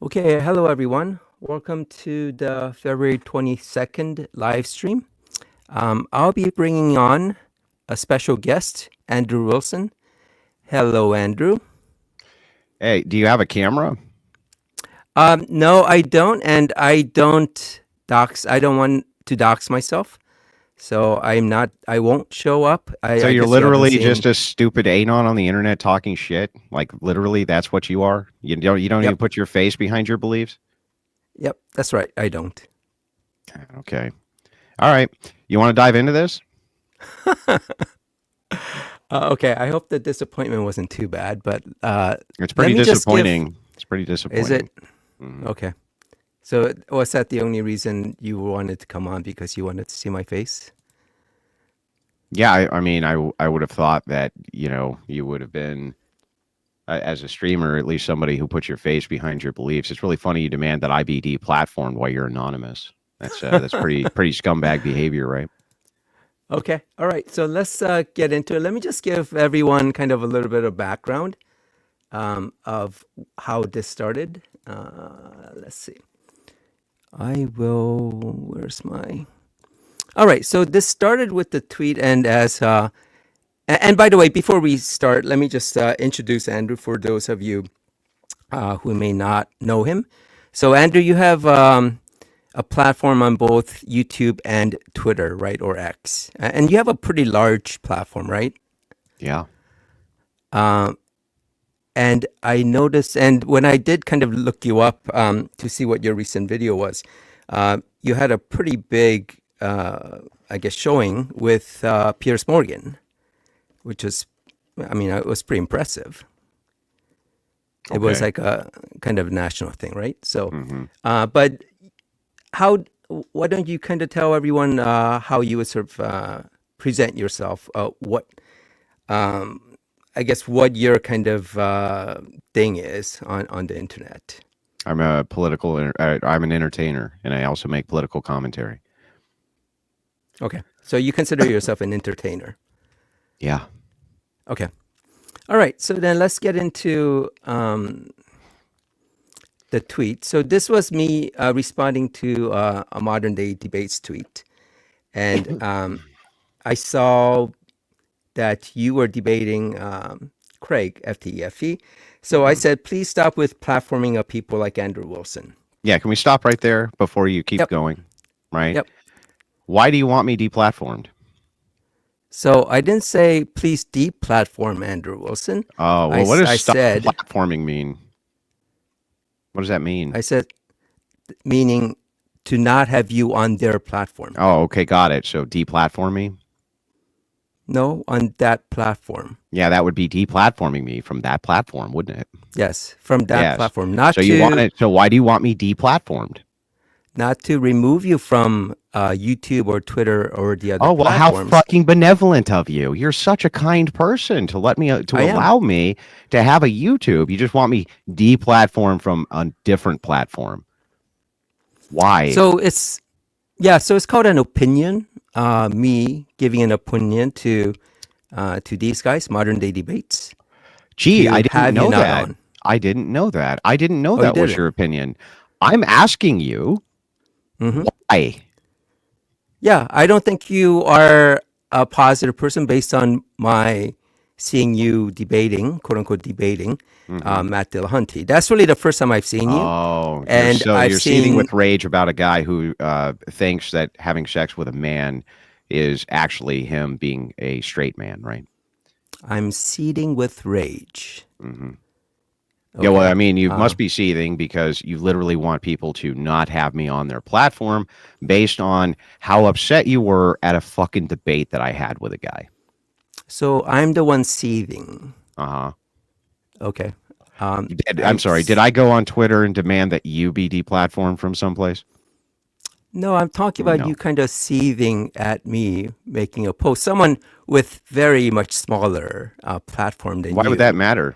Okay, hello everyone. Welcome to the February 22nd live stream. I'll be bringing on a special guest, Andrew Wilson. Hello, Andrew. Hey, do you have a camera? No, I don't, and I don't dox. I don't want to dox myself, so I won't show up. So I you're guess you haven't literally seen. just a stupid anon on the internet talking shit? Like literally that's what you are? You don't even Yep, put your face behind your beliefs? yep, that's right. I don't. Okay. All right. You want to dive into this? Okay, I hope the disappointment wasn't too bad, but It's let pretty me just give. disappointing. It's pretty Is it? disappointing. Mhm. Okay. So was that the only reason you wanted to come on, because you wanted to see my face? Yeah, I mean, I would have thought that, you would have been as a streamer, at least somebody who puts your face behind your beliefs. It's really funny you demand that I be deplatformed while you're anonymous. That's pretty scumbag behavior, right? Okay. All right. So let's get into it. Let me just give everyone kind of a little bit of background of how this started. Let's see. Where's my... All right. So this started with the tweet, and and by the way, before we start, let me just introduce Andrew for those of you who may not know him. So Andrew, you have a platform on both YouTube and Twitter, right? Or X. And you have a pretty large platform, right? Yeah. And I noticed, and when I did kind of look you up to see what your recent video was, you had a pretty big, I guess, showing with Piers Morgan, which was, I mean, it was pretty impressive. It was Okay. like a kind of national thing, right? So, hmm but why don't you kind of tell everyone how you would sort of present yourself? I guess what your kind of thing is on the internet. I'm I'm an entertainer, and I also make political commentary. Okay. So you consider yourself an entertainer. Yeah. Okay. All right. So then let's get into the tweet. So this was me responding to a modern day debates tweet. And I saw that you were debating Craig, FTEFE. So I hmm said, please stop with platforming of people like Andrew Wilson. Yeah. Can we stop right there before you keep Yep. going? Right. Yep. Why do you want me deplatformed? So I didn't say, please deplatform Andrew Wilson. Oh, well, what does I stop said, platforming mean? What does that mean? I said, meaning to not have you on their platform. Oh, okay. Got it. So deplatform me? No, on that platform. Yeah, that would be deplatforming me from that platform, wouldn't it? Yes, from that Yes. platform. So you want it. So why do you want me deplatformed? Not to remove you from YouTube or Twitter or the other Oh, well, how platforms. fucking benevolent of you. You're such a kind person to let me, to I am. allow me to have a YouTube. You just want me deplatformed from a different platform. Why? So it's called an opinion. Me giving an opinion to these guys, modern day debates, Gee, I to didn't have you know not that. on. I didn't know that. I didn't know Oh, you that was didn't? your opinion. I'm asking you Mm-hmm. why. Yeah, I don't think you are a positive person based on my seeing you debating, quote unquote debating, hmm Matt Dillahunty. That's really the first time I've seen you, Oh, and I've you're seething seen. with rage about a guy who thinks that having sex with a man is actually him being a straight man, right? I'm seething with rage. hmm Yeah, well, Okay. I mean, you must be seething because you literally want people to not have me on their platform based on how upset you were at a fucking debate that I had with a guy. So I'm the one seething. Uh-huh. Okay. I'm sorry. Did I go on Twitter and demand that you be deplatformed from someplace? No, I'm talking about No. you kind of seething at me making a post. Someone with very much smaller platform than Why you. would that matter?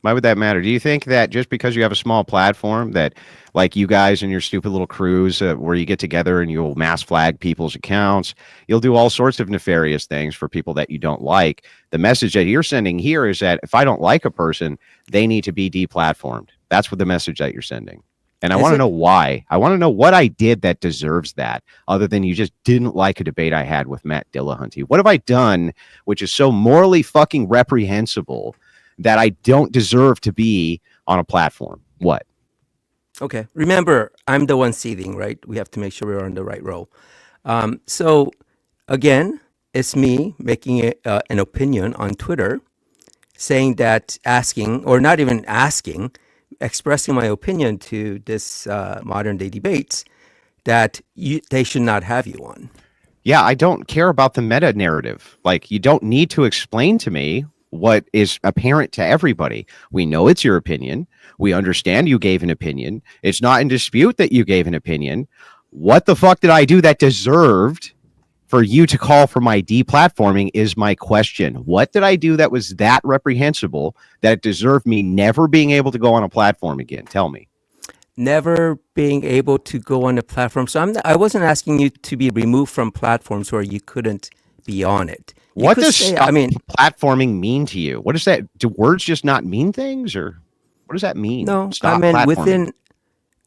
Why would that matter? Do you think that just because you have a small platform that like you guys and your stupid little crews where you get together and you'll mass flag people's accounts, you'll do all sorts of nefarious things for people that you don't like. The message that you're sending here is that if I don't like a person, they need to be deplatformed. That's what the message that you're sending. And I Is want to it? know why. I want to know what I did that deserves that, other than you just didn't like a debate I had with Matt Dillahunty. What have I done which is so morally fucking reprehensible that I don't deserve to be on a platform? What? Okay. Remember, I'm the one seating, right? We have to make sure we're on the right row. So again, it's me making an opinion on Twitter, saying that, asking, or not even asking, expressing my opinion to this modern day debates that they should not have you on. Yeah, I don't care about the meta narrative. Like, you don't need to explain to me what is apparent to everybody. We know it's your opinion. We understand you gave an opinion. It's not in dispute that you gave an opinion. What the fuck did I do that deserved for you to call for my deplatforming is my question. What did I do that was that reprehensible that it deserved me never being able to go on a platform again? Tell me. Never being able to go on a platform. So I wasn't asking you to be removed from platforms where you couldn't be on it. You What could does say, stop I mean, platforming mean to you? What does that? Do words just not mean things, or what does that mean? no, I Stop mean platforming.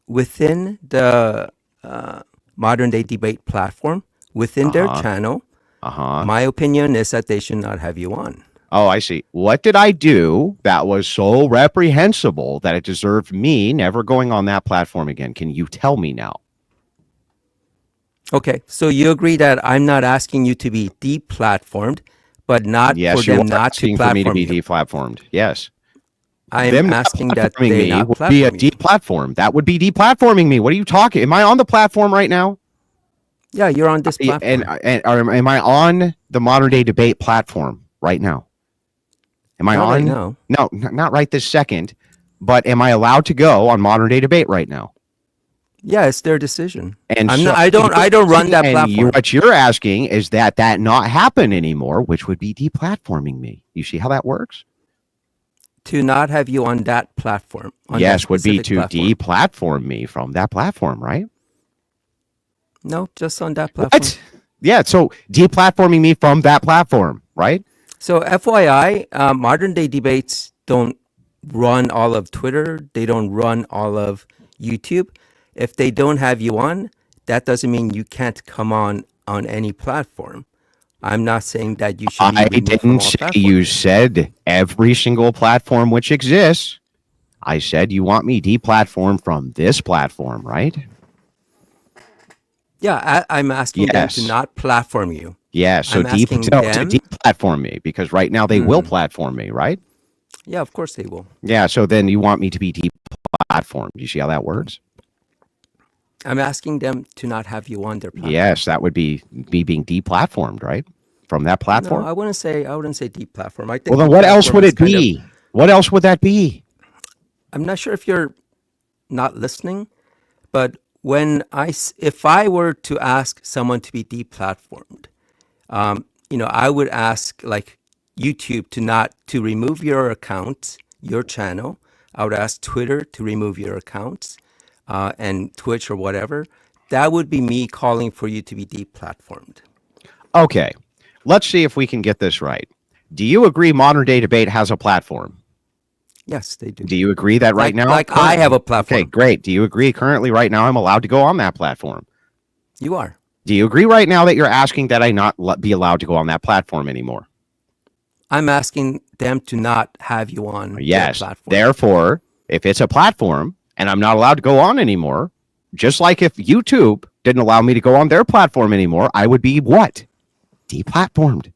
within the modern day debate platform, within their Uh-huh. channel, Uh-huh. my opinion is that they should not have you on. Oh, I see. What did I do that was so reprehensible that it deserved me never going on that platform again? Can you tell me now? Okay, so you agree that I'm not asking you to be deplatformed, but not for Yes, you them are not to asking for me to platform be you. deplatformed. Yes. I'm Them not asking that platforming they me not would be a platform you. deplatform. That would be deplatforming me. What are you talking? Am I on the platform right now? Yeah, you're on this platform. Or am I on the modern day debate platform right now? Am I Not right on? now. No, not right this second. But am I allowed to go on modern day debate right now? Yeah, it's their decision. And I'm so not. I don't run that platform. what you're asking is that not happen anymore, which would be deplatforming me. You see how that works? To not have you on that platform. On that Yes, would be specific to platform. deplatform me from that platform, right? No, just on that platform. What? Yeah, so deplatforming me from that platform, right? So FYI, modern day debates don't run all of Twitter. They don't run all of YouTube. If they don't have you on, that doesn't mean you can't come on any platform. I'm not saying that you should be I removed from didn't all say platforms. you said every single platform which exists. I said you want me deplatformed from this platform, right? Yeah, I'm asking them to Yes. not platform you. Yeah, so I'm asking to them. deplatform me, because right now they will platform me, right? Yeah, of course they will. Yeah, so then you want me to be deplatformed. You see how that works? I'm asking them to not have you on their platform. Yes, that would be me being deplatformed, right? From that platform? No, I wouldn't say deplatform. I think. Well, then what else would deplatform is it kind of- be? What else would that be? I'm not sure if you're not listening, but if I were to ask someone to be deplatformed, I would ask like YouTube to remove your account, your channel. I would ask Twitter to remove your accounts, and Twitch or whatever. That would be me calling for you to be deplatformed. Okay, let's see if we can get this right. Do you agree modern day debate has a platform? Yes, they do. Do you agree that right now? Like I have a platform. Okay, great. Do you agree currently right now I'm allowed to go on that platform? You are. Do you agree right now that you're asking that I not be allowed to go on that platform anymore? I'm asking them to not have you on Yes. their platform. Therefore, if it's a platform and I'm not allowed to go on anymore, just like if YouTube didn't allow me to go on their platform anymore, I would be what? Deplatformed.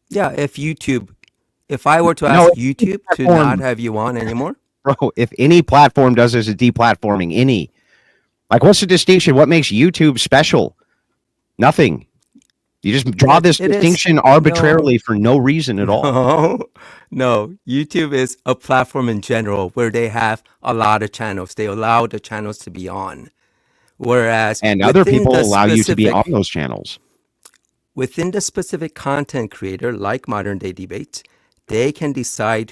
Yeah, if I were to ask YouTube to not have you on anymore. Bro, if any platform does this, is deplatforming any. Like, what's the distinction? What makes YouTube special? Nothing. You just draw this distinction arbitrarily for no reason at all. No. YouTube is a platform in general where they have a lot of channels. They allow the channels to be on. Whereas and other people allow you to be on those channels. Within the specific content creator, like Modern Day Debates, they can decide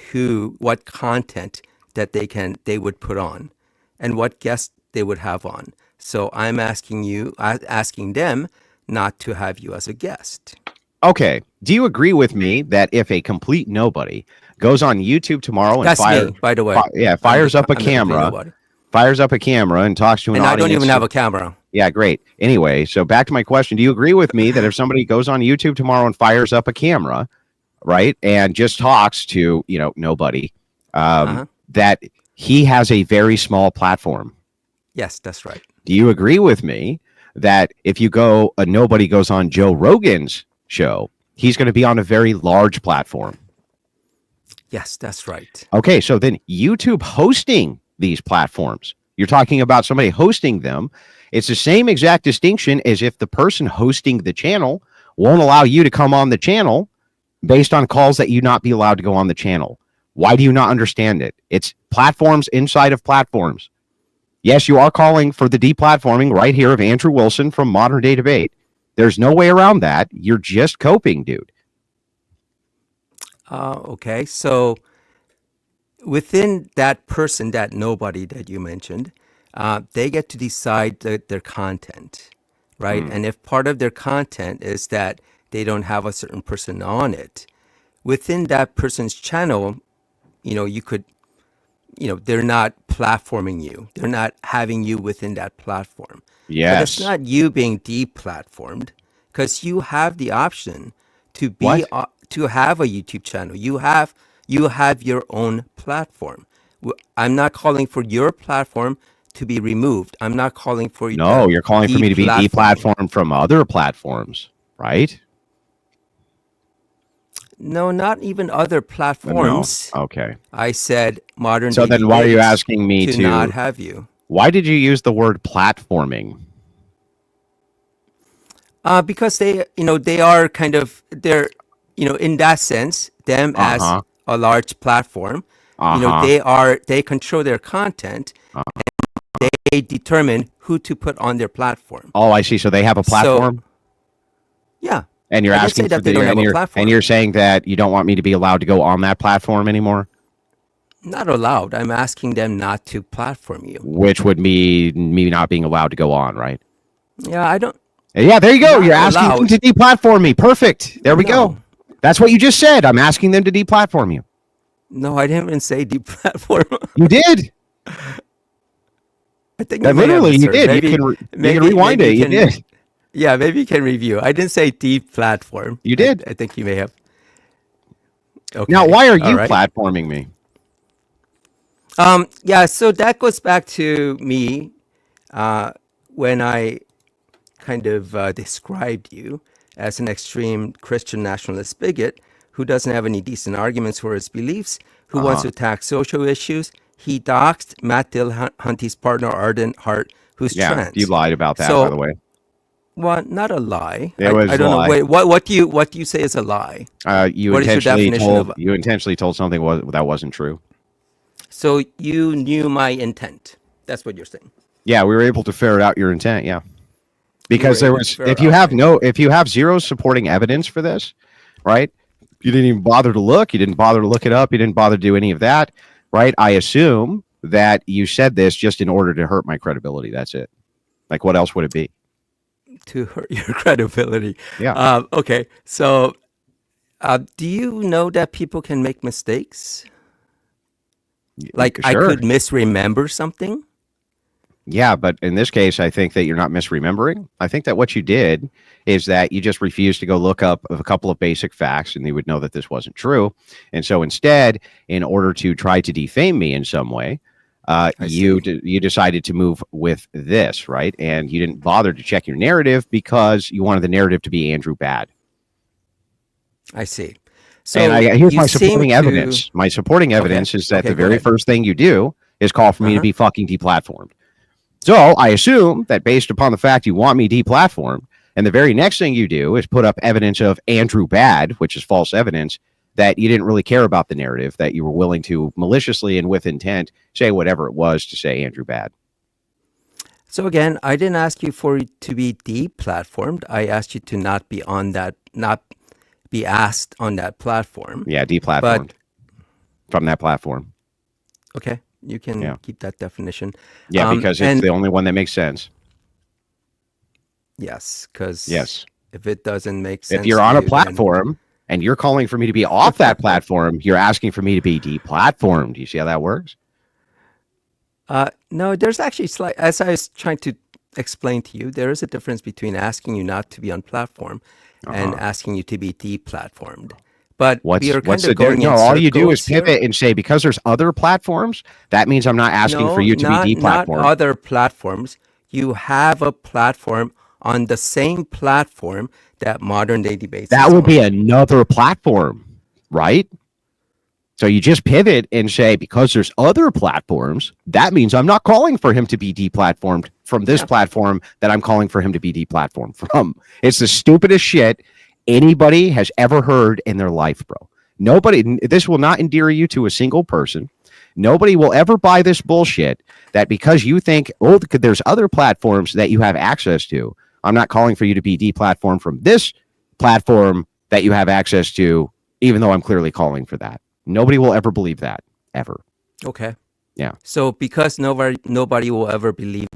what content that they would put on and what guests they would have on. So I'm asking them not to have you as a guest. Okay. Do you agree with me that if a complete nobody goes on YouTube tomorrow and me, by the way. fires up a camera fires up a camera and talks to an And audience. I don't even have a camera. Yeah, great. Anyway, so back to my question. Do you agree with me that if somebody goes on YouTube tomorrow and fires up a camera, right, and just talks to, nobody, that he has a very small platform? Yes, that's right. Do you agree with me that if nobody goes on Joe Rogan's show, he's going to be on a very large platform? Yes, that's right. Okay, so then YouTube hosting these platforms, you're talking about somebody hosting them. It's the same exact distinction as if the person hosting the channel won't allow you to come on the channel based on calls that you not be allowed to go on the channel. Why do you not understand it? It's platforms inside of platforms. Yes, you are calling for the deplatforming right here of Andrew Wilson from Modern Day Debate. There's no way around that. You're just coping, dude. Okay, so within that person, that nobody that you mentioned, they get to decide their content, right? And if part of their content is that they don't have a certain person on it, within that person's channel, you could, they're not platforming you. They're not having you within that platform. Yes. But it's not you being deplatformed, because you have the option to be to have a YouTube channel. You have your own platform. I'm not calling for your platform to be removed. I'm not calling for you. No, you're calling for me to be deplatformed from other platforms, right? No, not even other platforms. No. Okay. I said modern. So then why are you asking me to not have you? Why did you use the word platforming? Because they are kind of, they're, in that sense, them as a large platform, they control their content, and they determine who to put on their platform. Oh, I see. So they have a platform? Yeah. And you're asking for and you're saying that you don't want me to be allowed to go on that platform anymore? Not allowed. I'm asking them not to platform you. Which would mean me not being allowed to go on, right? Yeah, I don't. Yeah, there you go. You're asking them to deplatform me. Perfect. There we go. That's what you just said. I'm asking them to deplatform you. No, I didn't even say deplatform. You did. I think literally you did. You can rewind it. You did. Yeah, maybe you can review. I didn't say deplatform. You did. I think you may have. Okay. Now, why are you platforming me? Yeah, so that goes back to me when I kind of described you as an extreme Christian nationalist bigot who doesn't have any decent arguments for his beliefs, who wants to attack social issues. He doxed Matt Dillahunty's partner, Arden Hart, who's trans. You lied about that, by the way. Well, not a lie. It was I don't know. Wait, what do you say is a lie? You intentionally told something that wasn't true. So you knew my intent. That's what you're saying. Yeah, we were able to ferret out your intent. Yeah, because if you have zero supporting evidence for this, right? You didn't even bother to look. You didn't bother to look it up. You didn't bother to do any of that, right? I assume that you said this just in order to hurt my credibility. That's it. Like, what else would it be? To hurt your credibility. Yeah. Okay. So, do you know that people can make mistakes? Like, sure. I could misremember something. Yeah, but in this case, I think that you're not misremembering. I think that what you did is that you just refused to go look up a couple of basic facts, and you would know that this wasn't true. And so instead, in order to try to defame me in some way, you decided to move with this, right? And you didn't bother to check your narrative because you wanted the narrative to be Andrew bad. I see. So here's my supporting evidence. My supporting evidence is that the very first thing you do is call for me to be fucking deplatformed. So I assume that based upon the fact you want me deplatformed, and the very next thing you do is put up evidence of Andrew bad, which is false evidence, that you didn't really care about the narrative, that you were willing to maliciously and with intent say whatever it was to say Andrew bad. So again, I didn't ask you to be deplatformed. I asked you to not be on that, not be asked on that platform. Yeah, deplatformed from that platform. Okay, you can keep that definition. Yeah, because it's the only one that makes sense. Yes, because if it doesn't make sense, if you're on a platform and you're calling for me to be off that platform, you're asking for me to be deplatformed. Do you see how that works? No, there's actually as I was trying to explain to you, there is a difference between asking you not to be on platform and Uh-huh. asking you to be deplatformed. But we are What's kind the of difference? going No, in all you do is circles here. pivot and say because there's other platforms, that means I'm not asking for No, you to be not deplatformed. other platforms. You have a platform on the same platform that modern day debates That is would be on. another platform, right? So you just pivot and say, because there's other platforms, that means I'm not calling for him to be deplatformed from this Yeah. platform that I'm calling for him to be deplatformed from. It's the stupidest shit anybody has ever heard in their life, bro. Nobody, this will not endear you to a single person. Nobody will ever buy this bullshit that because you think, oh, there's other platforms that you have access to, I'm not calling for you to be deplatformed from this platform that you have access to, even though I'm clearly calling for that. Nobody will ever believe that, ever. Okay. Yeah. So because nobody will ever believe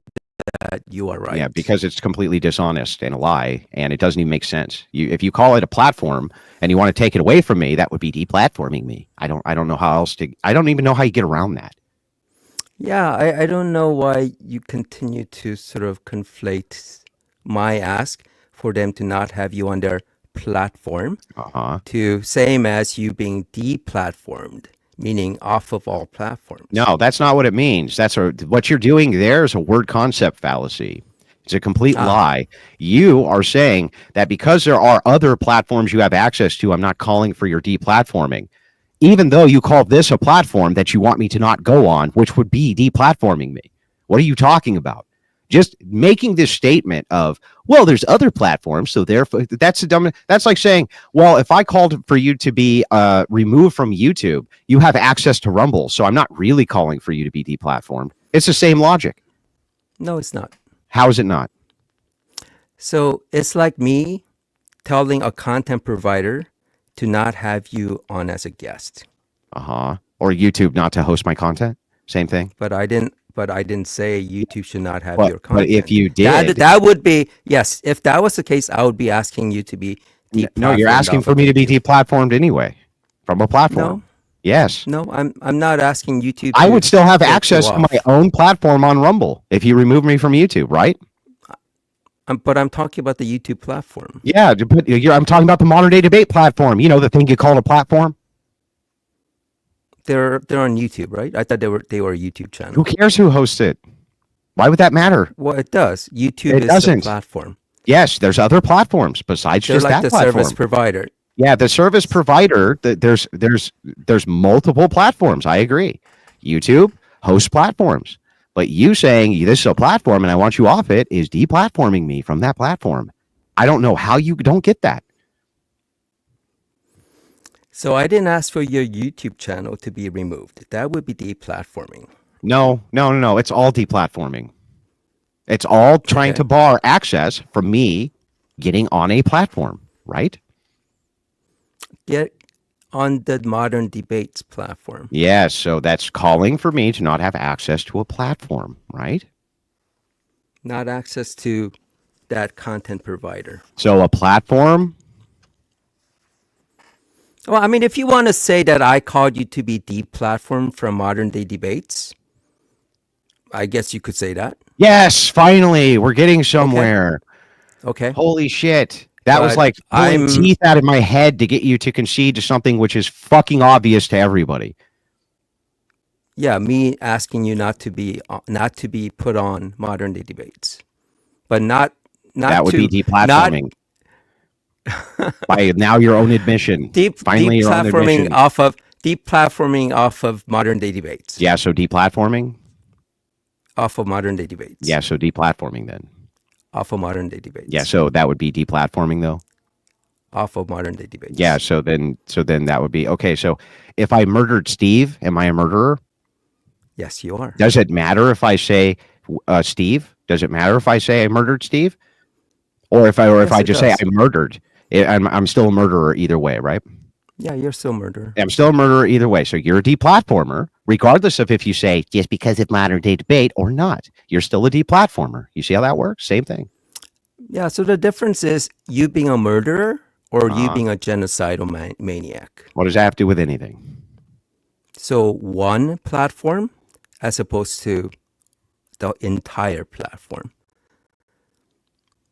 that you are Yeah, right. because it's completely dishonest and a lie, and it doesn't even make sense. If you call it a platform and you want to take it away from me, that would be deplatforming me. I don't know how else to. I don't even know how you get around that. Yeah, I don't know why you continue to sort of conflate my ask for them to not have you on their platform Uh huh. to same as you being deplatformed, meaning off of all platforms. No, that's not what it means. What you're doing there is a word concept fallacy. It's a complete Ah, lie. You are saying that because there are other platforms you have access to, I'm not calling for your deplatforming. Even though you call this a platform that you want me to not go on, which would be deplatforming me. What are you talking about? Just making this statement of, well, there's other platforms, so therefore that's like saying, well, if I called for you to be removed from YouTube, you have access to Rumble, so I'm not really calling for you to be deplatformed. It's the same logic. no, it's not. How is it not? So it's like me telling a content provider to not have you on as a guest. Uh-huh. Or YouTube not to host my content? Same thing. But I didn't say YouTube should not have your But if content. you That did, that would be, yes, if that was the case, I would be asking you to be no, you're deplatformed asking off for of me to be YouTube. deplatformed anyway from a platform. No, Yes. no, I'm not asking YouTube I to would still have take you access to my off. own platform on Rumble if you remove me from YouTube, right? But I'm talking about the YouTube platform. Yeah, I'm talking about the modern day debate platform. You know, the thing you call a platform. They're on YouTube, right? I thought they were a YouTube Who channel. cares who hosts it? Why would that matter? Well, it does. YouTube It is the doesn't. platform. Yes, there's other platforms besides They're just like that the service platform. provider. Yeah, the service provider. There's multiple platforms. I agree. YouTube hosts platforms, but you saying this is a platform and I want you off it is deplatforming me from that platform. I don't know how you don't get that. So I didn't ask for your YouTube channel to be removed. That would be deplatforming. No. It's all deplatforming. It's all trying Okay. to bar access from me getting on a platform, right? Get on the modern debates platform. Yes. So that's calling for me to not have access to a platform, right? Not access to that content provider. So a platform. Well, I mean, if you want to say that I called you to be deplatformed from modern day debates, I guess you could say that. Yes, finally, we're getting Okay. somewhere. Okay. Holy shit. That was But like pulling I'm, teeth out of my head to get you to concede to something which is fucking obvious to everybody. yeah, me asking you not to be put on modern day debates, but not That would be not deplatforming. By now your own admission. Finally your own admission. deplatforming off of modern day debates. Yeah, so deplatforming? Off of modern day debates. Yeah, so deplatforming then. Off of modern day Yeah, debates. so that would be deplatforming though. Off of modern day Yeah, debates. so then that would be okay. So if I murdered Steve, am I a murderer? Yes, you are. Does it matter if I say Steve? Does it matter if I say I murdered Steve? Or if Yes, I it just say I does. murdered? I'm still a murderer either way, right? Yeah, you're still a murderer. I'm still a murderer either way. So you're a deplatformer, regardless of if you say just because of modern day debate or not. You're still a deplatformer. You see how that works? Same thing. Yeah, so the difference is you being a murderer or you Uh, being a genocidal maniac. what does that have to do with anything? So one platform as opposed to the entire platform.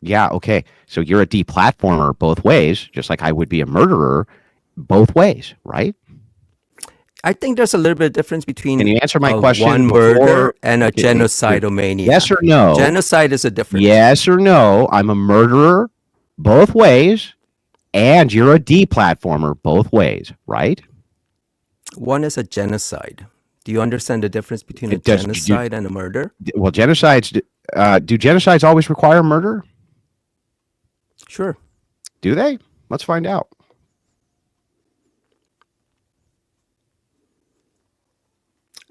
Yeah, okay. So you're a deplatformer both ways, just like I would be a murderer both ways, right? I think there's a little bit of difference Can between you answer my one question murder before? and a Yes genocidal or no? Genocide is a difference. Yes or no? I'm a murderer both ways, and you're a deplatformer both ways, right? One is a genocide. Do you understand the difference between a It does. genocide and a murder? Well, genocides. Do genocides always require murder? Sure. Do they? Let's find out.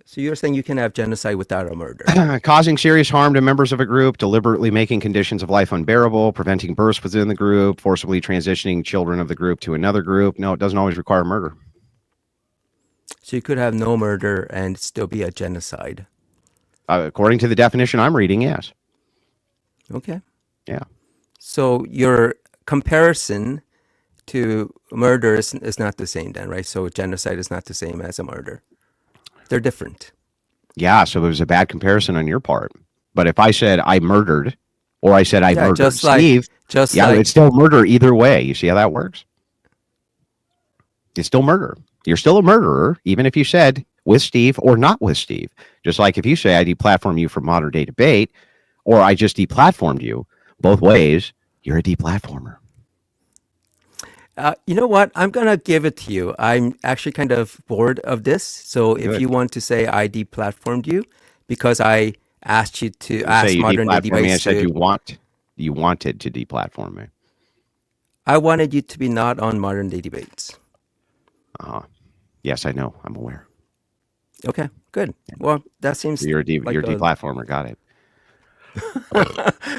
So you're saying you can have genocide without a murder? Causing serious harm to members of a group, deliberately making conditions of life unbearable, preventing births within the group, forcibly transitioning children of the group to another group. No, it doesn't always require murder. So you could have no murder and still be a genocide. According to the definition I'm reading, yes. Okay. Yeah. So your comparison to murder is not the same then, right? So genocide is not the same as a murder. They're different. Yeah, so it was a bad comparison on your part. But if I said I murdered, or I said I murdered Steve, it's still murder either way. You see how that works? It's still murder. You're still a murderer, even if you said with Steve or not with Steve. Just like if you say I deplatform you from modern day debate, or I just deplatformed you, both ways, you're a deplatformer. You know what? I'm going to give it to you. I'm actually kind of bored of this. So if you want to say I deplatformed you because I asked you to ask modern day debates. I said you wanted to deplatform me. I wanted you to be not on modern day debates. Yes, I know. I'm aware. Okay, good. Well, that seems you're a deplatformer. Got it.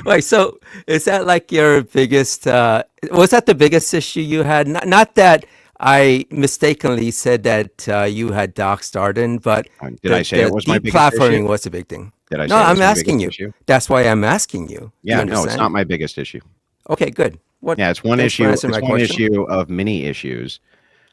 Wait, so is that like your biggest, was that the biggest issue you had? Not that I mistakenly said that you had doxxed Arden, but did I say it was my biggest issue? Deplatforming was a big thing. Did I say no, I'm my asking you. Issue? That's why I'm asking you. Yeah, no, it's not my biggest issue. Okay, good. It's one issue. It's one issue of many issues.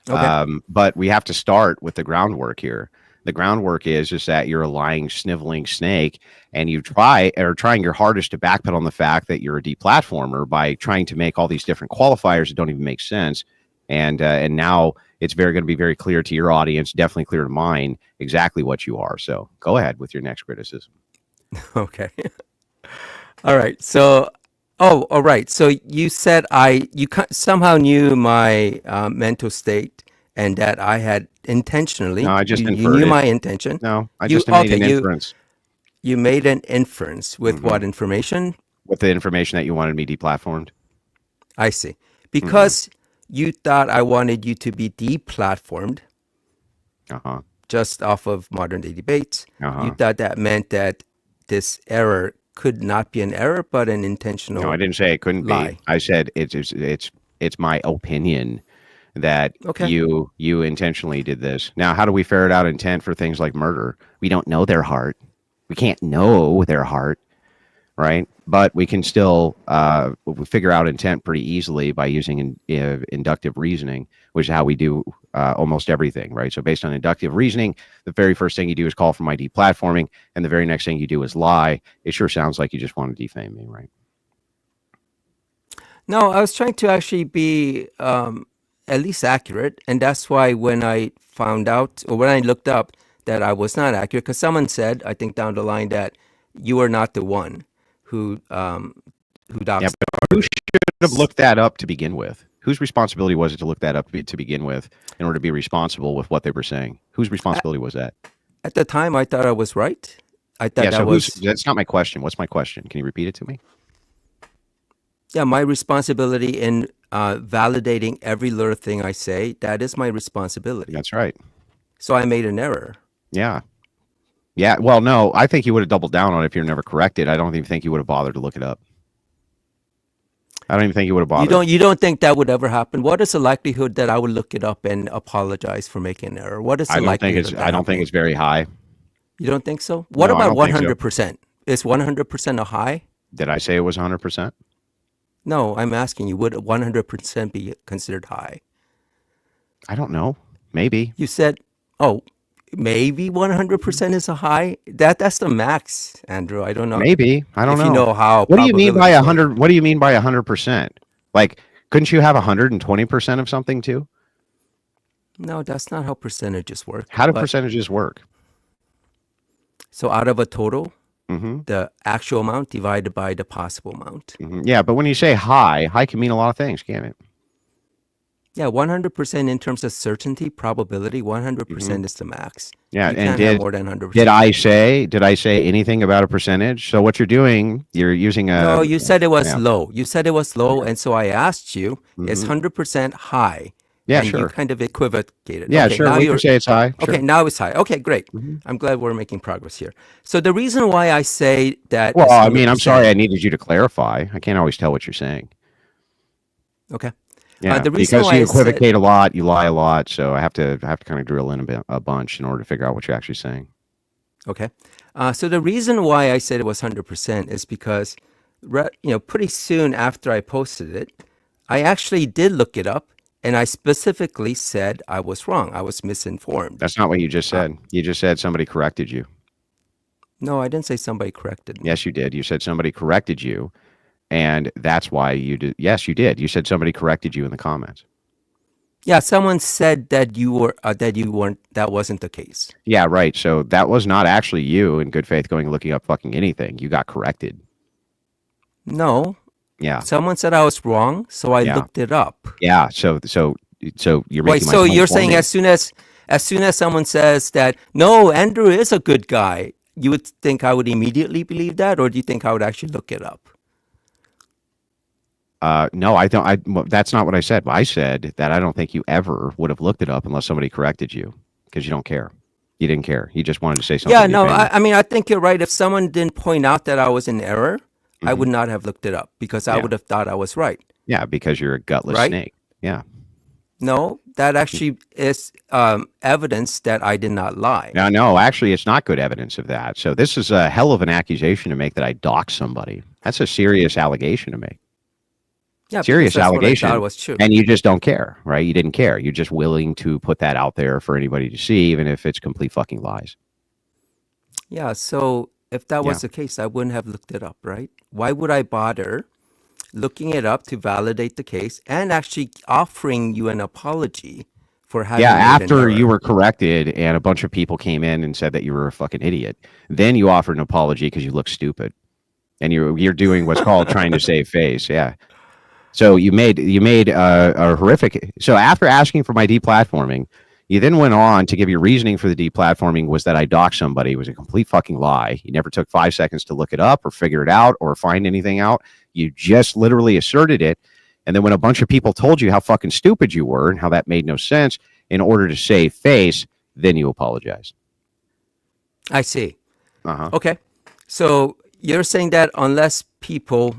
Okay. But we have to start with the groundwork here. The groundwork is that you're a lying, sniveling snake, and you trying your hardest to backpedal on the fact that you're a deplatformer by trying to make all these different qualifiers that don't even make sense. And now it's going to be very clear to your audience, definitely clear to mine, exactly what you are. So go ahead with your next criticism. Okay. All right. So, all right. So you said you somehow knew my mental state, and that I had intentionally. No, I just inferred you knew it. my intention. No, I just made an inference. You made an inference with what information? With the information that you wanted me deplatformed. I see. Because you thought I wanted you to be deplatformed just off of modern day debates. You thought that meant that this error could not be an error, but an intentional lie. No, I didn't say it couldn't be. I said it's my opinion that you intentionally did this. Now, how do we ferret out intent for things like murder? We don't know their heart. We can't know their heart, right? But we can still figure out intent pretty easily by using inductive reasoning, which is how we do almost everything, right? So based on inductive reasoning, the very first thing you do is call for my deplatforming, and the very next thing you do is lie. It sure sounds like you just want to defame me, right? No, I was trying to actually be at least accurate, and that's why when I found out, or when I looked up that I was not accurate, because someone said, I think down the line, that you are not the one who doxed. Yeah, but who should have looked that up to begin with? Whose responsibility was it to look that up to begin with in order to be responsible with what they were saying? Whose responsibility was that? At the time, I thought I was right. I thought that's not my question. What's my question? Can you repeat it to me? Yeah, my responsibility in validating every little thing I say, that is my responsibility. That's right. So I made an error. Yeah. Yeah. Well, no, I think you would have doubled down on it if you're never corrected. I don't even think you would have bothered to look it up. I don't even think you would have bothered. You don't think that would ever happen? What is the likelihood that I would look it up and apologize for making an error? What is the likelihood? I don't think it's very high. You don't think so? What about 100%? Is 100% a high? Did I say it was 100%? No, I'm asking you, would 100% be considered high? I don't know. Maybe. You said, oh, maybe 100% is a high. That's the max, Andrew. I don't know Maybe. I don't if you know. know how What do you mean by probabilities work. 100? What do you mean by 100%? Like, couldn't you have 120% of something too? No, that's not how percentages work. How do But percentages work? so out of a total, Hmm. the actual amount divided by the possible amount. Yeah, but when you say high can mean a lot of things, can't it? Yeah, 100% in terms of certainty, probability, 100% is the max. Yeah, You and can't have more than 100%. did I say anything about a percentage? So what you're doing, you're using No, you said it was yeah. low. You said it was low, and so I asked you, is Mhm. 100% high? Yeah, And you sure. kind of equivocated. Yeah, Okay, sure. now We you're can say it's high. okay. Sure. Now it's high. Okay, great. I'm glad we're making progress here. So the reason why I say that Well, is I mean, I'm 100%. sorry I needed you to clarify. I can't always tell what you're saying. Okay. Yeah, The reason because why you I said equivocate a lot, you lie a lot, so I have to kind of drill in a bunch in order to figure out what you're actually saying. okay. So the reason why I said it was 100% is because, pretty soon after I posted it, I actually did look it up, and I specifically said I was wrong. I was misinformed. That's not what you just said. You just said somebody corrected you. No, I didn't say somebody corrected me. Yes, you did. You said somebody corrected you, and that's why you did. Yes, you did. You said somebody corrected you in the comments. Yeah, someone said that you weren't. That wasn't the case. Yeah, right. So that was not actually you in good faith going looking up fucking anything. You got corrected. No, Yeah. someone said I was wrong, so I Yeah. looked it up. Yeah. So you're Wait, making my so point you're for saying me. as soon as someone says that no, Andrew is a good guy, you would think I would immediately believe that, or do you think I would actually look it up? No, I don't. Well, that's not what I said. I said that I don't think you ever would have looked it up unless somebody corrected you because you don't care. You didn't care. You just wanted to say something. Yeah, to no, defend you. I mean, I think you're right. If someone didn't point out that I was in error, I Mhm. would not have looked it up because I Yeah. would have thought I was right. Yeah, because you're a gutless Right? snake. Yeah. No, that actually is evidence that I did not lie. No, actually, it's not good evidence of that. So this is a hell of an accusation to make that I dox somebody. That's a serious allegation to make. Yeah, because Serious that's what I allegation. thought was true. And you just don't care, right? You didn't care. You're just willing to put that out there for anybody to see, even if it's complete fucking lies. Yeah, so if that was Yeah. the case, I wouldn't have looked it up, right? Why would I bother looking it up to validate the case and actually offering you an apology for having Yeah, made an after you error? were corrected and a bunch of people came in and said that you were a fucking idiot, then you offered an apology because you look stupid. And you're doing what's called trying to save face. Yeah. So you made a horrific. So after asking for my deplatforming, you then went on to give your reasoning for the deplatforming was that I doxed somebody. It was a complete fucking lie. You never took 5 seconds to look it up or figure it out or find anything out. You just literally asserted it. And then when a bunch of people told you how fucking stupid you were and how that made no sense, in order to save face, then you apologized. I see. Uh-huh. Okay. So you're saying that unless people,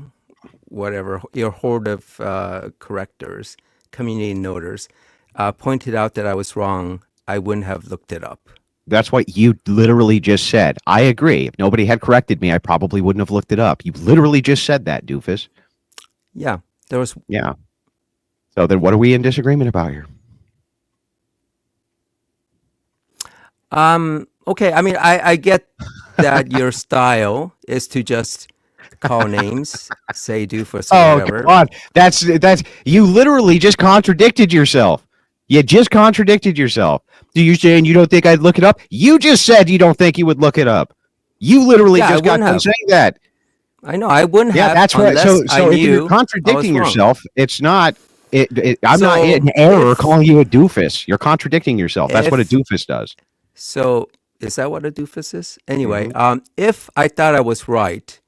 whatever, your horde of correctors, community noters, pointed out that I was wrong, I wouldn't have looked it up. That's what you literally just said. I agree. If nobody had corrected me, I probably wouldn't have looked it up. You literally just said that, doofus. Yeah, there was. Yeah. So then what are we in disagreement about here? Okay, I mean, I get that your style is to just call names, say doofus or whatever. God. That's you literally just contradicted yourself. You just contradicted yourself. Do you saying you don't think I'd look it up? You just said you don't think you would look it up. You literally Yeah, just I got wouldn't done have. saying that. I know I wouldn't Yeah, have that's right. unless So I if knew you're contradicting I was wrong. yourself, it's not. I'm not So in error if- calling you a doofus. You're contradicting yourself. That's what a if- doofus does. So is that what a doofus is? Anyway, Mm-hmm. if I thought I was right,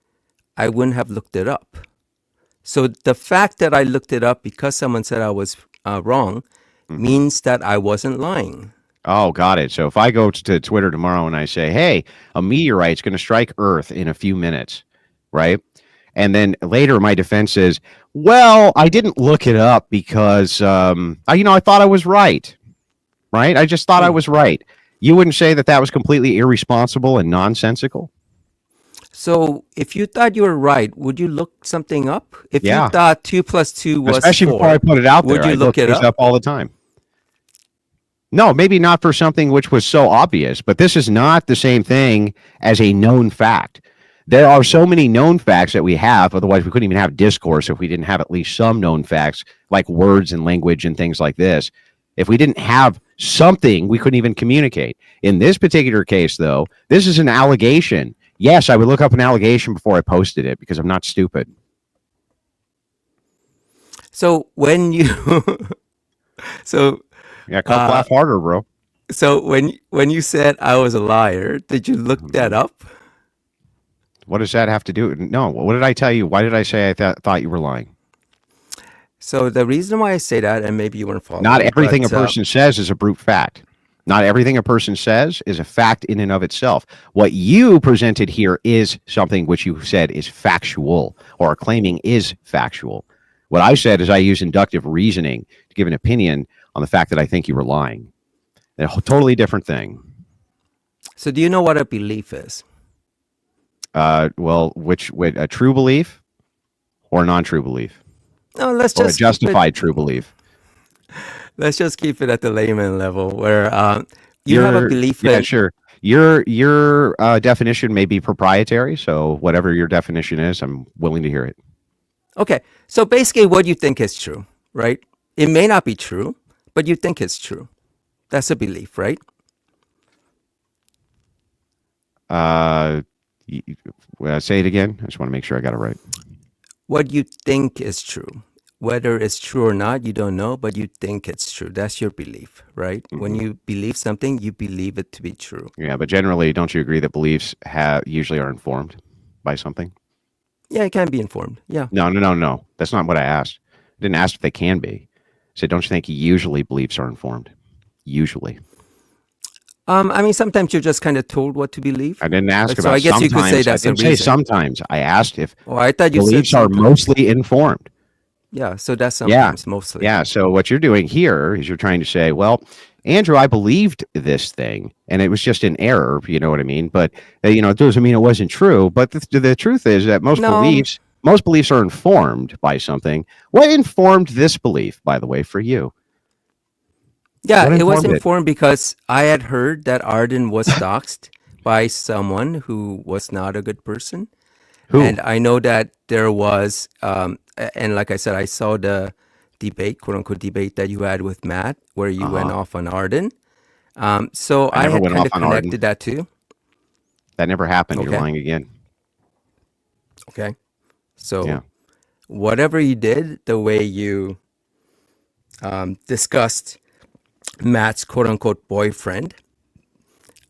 I wouldn't have looked it up. So the fact that I looked it up because someone said I was wrong Mm-hmm. means that I wasn't lying. Oh, got it. So if I go to Twitter tomorrow and I say, hey, a meteorite's going to strike Earth in a few minutes, right? And then later my defense is, well, I didn't look it up because, I thought I was right, right? I just thought I was right. You wouldn't say that that was completely irresponsible and nonsensical? So if you thought you were right, would you look something up? If Yeah. you thought 2 + 2 was Especially 4, before I put it out would there. you I look it things up? up all the time. No, maybe not for something which was so obvious, but this is not the same thing as a known fact. There are so many known facts that we have, otherwise we couldn't even have discourse if we didn't have at least some known facts, like words and language and things like this. If we didn't have something, we couldn't even communicate. In this particular case, though, this is an allegation. Yes, I would look up an allegation before I posted it because I'm not stupid. So when you, so Yeah, laugh harder, bro. so when you said I was a liar, did you look that up? What does that have to do? No. What did I tell you? Why did I say I thought you were lying? So the reason why I say that, and maybe you weren't following, Not everything but, a person says is a brute fact. Not everything a person says is a fact in and of itself. What you presented here is something which you said is factual or are claiming is factual. What I said is I use inductive reasoning to give an opinion on the fact that I think you were lying. A totally different thing. So do you know what a belief is? Well, which a true belief or non-true belief? No, let's Or a just justified true belief? let's just keep it at the layman level, where you have a belief Yeah, in. sure. Your definition may be proprietary, so whatever your definition is, I'm willing to hear it. Okay, so basically, what you think is true, right? It may not be true, but you think it's true. That's a belief, right? Say it again. I just want to make sure I got it right. What you think is true. Whether it's true or not, you don't know, but you think it's true. That's your belief, right? When you believe something, you believe it to be true. Yeah, but generally, don't you agree that beliefs usually are informed by something? Yeah, it can be informed. Yeah. No. That's not what I asked. I didn't ask if they can be. I said, don't you think usually beliefs are informed? Usually. I mean, sometimes you're just kind of told what to believe. I didn't ask So about I guess sometimes. you could say that's I a didn't say reason. sometimes. I asked if Oh, I thought you said beliefs are sometimes. mostly informed. Yeah, so that's Yeah. sometimes, mostly. Yeah. So what you're doing here is you're trying to say, well, Andrew, I believed this thing and it was just an error. You know what I mean? But, it doesn't mean it wasn't true. But the truth is that most No. beliefs are informed by something. What informed this belief, by the way, for you? Yeah, What it was informed it? informed because I had heard that Arden was doxxed by someone who was not a good person. Who? And I know that there was, and like I said, I saw the debate, quote unquote debate that you had with Matt, where you went off on Arden. So I I never had went kind off of on Arden. connected that too. That never happened. You're Okay. lying again. Okay. So Yeah. whatever you did, the way you discussed Matt's quote unquote boyfriend,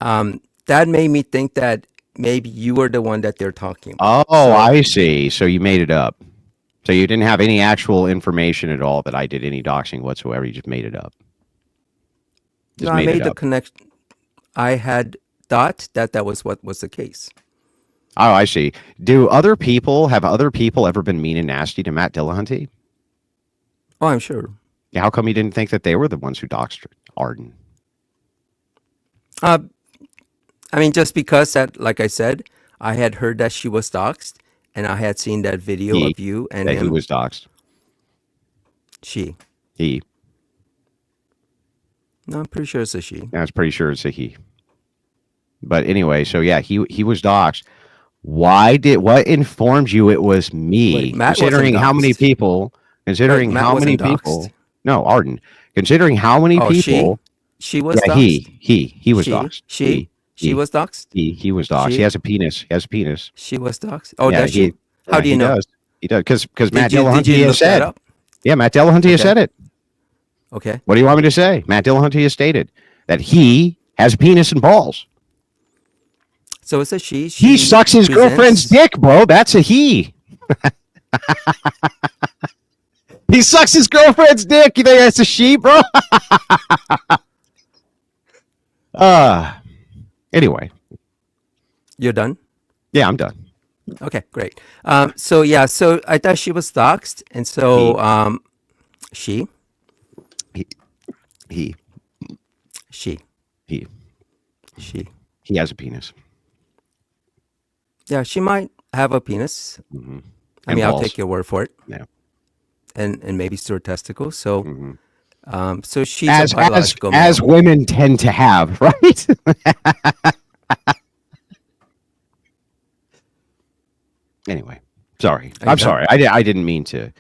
that made me think that maybe you were the one that they're talking about. Oh, I see. So you made it up. So you didn't have any actual information at all that I did any doxing whatsoever. You just made it up. No, I made the connection. I had thought that that was what was the case. Oh, I see. Have other people ever been mean and nasty to Matt Dillahunty? Oh, I'm sure. Yeah, how come you didn't think that they were the ones who doxed Arden? I mean, just because that, like I said, I had heard that she was doxxed, and I had seen that video of you and That him. he was doxed. She. He. No, I'm pretty sure it's a she. I was pretty sure it's a he. But anyway, so yeah, he was doxed. What informed you it was me? Wait, Matt considering wasn't how many doxed. people, considering Matt how many wasn't people. doxed. No, Arden. Considering how many Oh, people. she was Yeah, doxxed. he was She? doxed. She was doxxed. He was doxed. She? He has a penis. She was doxxed. Oh, Yeah, does she? How yeah, do you he know? does. He does because Matt Did you Dillahunty has look that said. up? Yeah, Matt Dillahunty has Okay. said it. Okay. What do you want me to say? Matt Dillahunty has stated that he has a penis and balls. So it's a she. He sucks his girlfriend's dick, bro. That's a he. He sucks his girlfriend's dick. You think that's a she, bro? Anyway. You're done? Yeah, I'm done. Okay, great. So yeah, so I thought she was doxxed, and so she. He has a penis. Yeah, she might have a penis. Mm-hmm. I mean, balls. I'll take your word for it. Yeah. And maybe still testicles. So So she's a biological male. As women tend to have, right? Anyway, sorry. I'm sorry. I didn't mean to.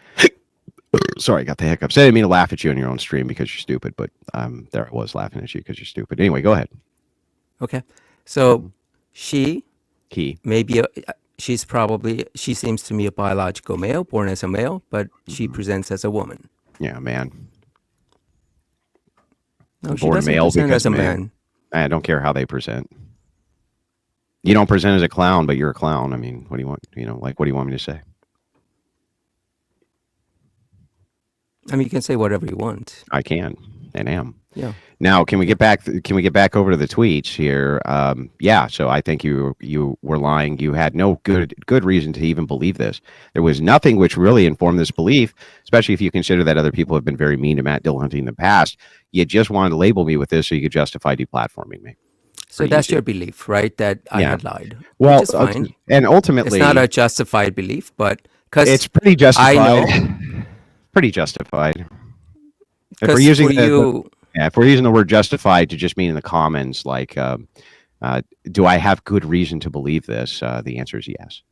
Sorry, I got the hiccups. I didn't mean to laugh at you on your own stream because you're stupid, but there I was laughing at you because you're stupid. Anyway, go ahead. Okay. So she He. maybe she seems to me a biological male, born as a male, but she presents as a woman. Yeah, man. No, she Born doesn't male present because as a man. I don't care how they present. You don't present as a clown, but you're a clown. I mean, what do you want? What do you want me to say? I mean, you can say whatever you want. I can and am. Yeah. Now, can we get back over to the tweets here? Yeah. So I think you were lying. You had no good reason to even believe this. There was nothing which really informed this belief, especially if you consider that other people have been very mean to Matt Dillahunty in the past. You just wanted to label me with this so you could justify deplatforming me. So that's your belief, right? That I had lied. Well, which is fine. And ultimately, it's not a justified belief, but because it's pretty justified. I know, pretty justified. If because we're using if we're using the word justified to just mean in the comments, like, do I have good reason to believe this? The answer is yes.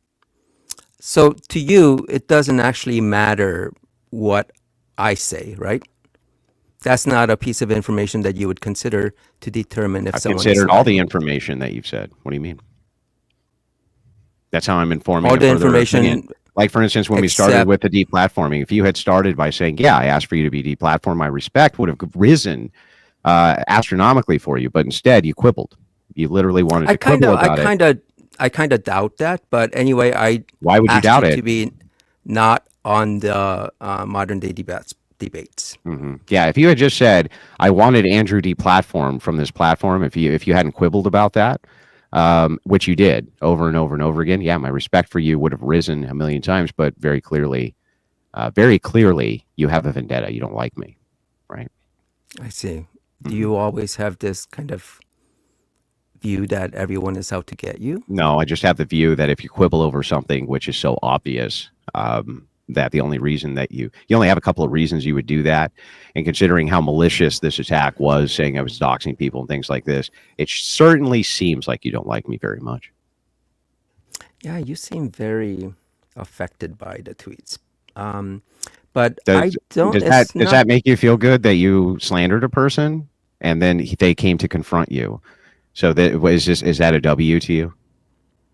So to you, it doesn't actually matter what I say, right? That's not a piece of information that you would consider to determine if someone is considered all lying. the information that you've said. What do you mean? That's how I'm informing All a the further information, opinion. Like, for instance, when we started with the deplatforming, if you had started by saying, yeah, I asked for you to be deplatformed, my respect would have risen astronomically for you. But instead, you quibbled. You literally wanted to quibble about it. I kind of doubt that. But anyway, why would you doubt it? To be not on the modern day debates. Mm-hmm. Yeah, if you had just said, I wanted Andrew deplatformed from this platform, if you hadn't quibbled about that, which you did over and over and over again, yeah, my respect for you would have risen a million times. But very clearly, you have a vendetta. You don't like me, right? I see. Do you always have this kind of view that everyone is out to get you? No, I just have the view that if you quibble over something which is so obvious, that the only reason that you only have a couple of reasons you would do that, and considering how malicious this attack was, saying I was doxing people and things like this, it certainly seems like you don't like me very much. Yeah, you seem very affected by the tweets. But I don't. Does that make you feel good that you slandered a person and then they came to confront you? So is that a W to you?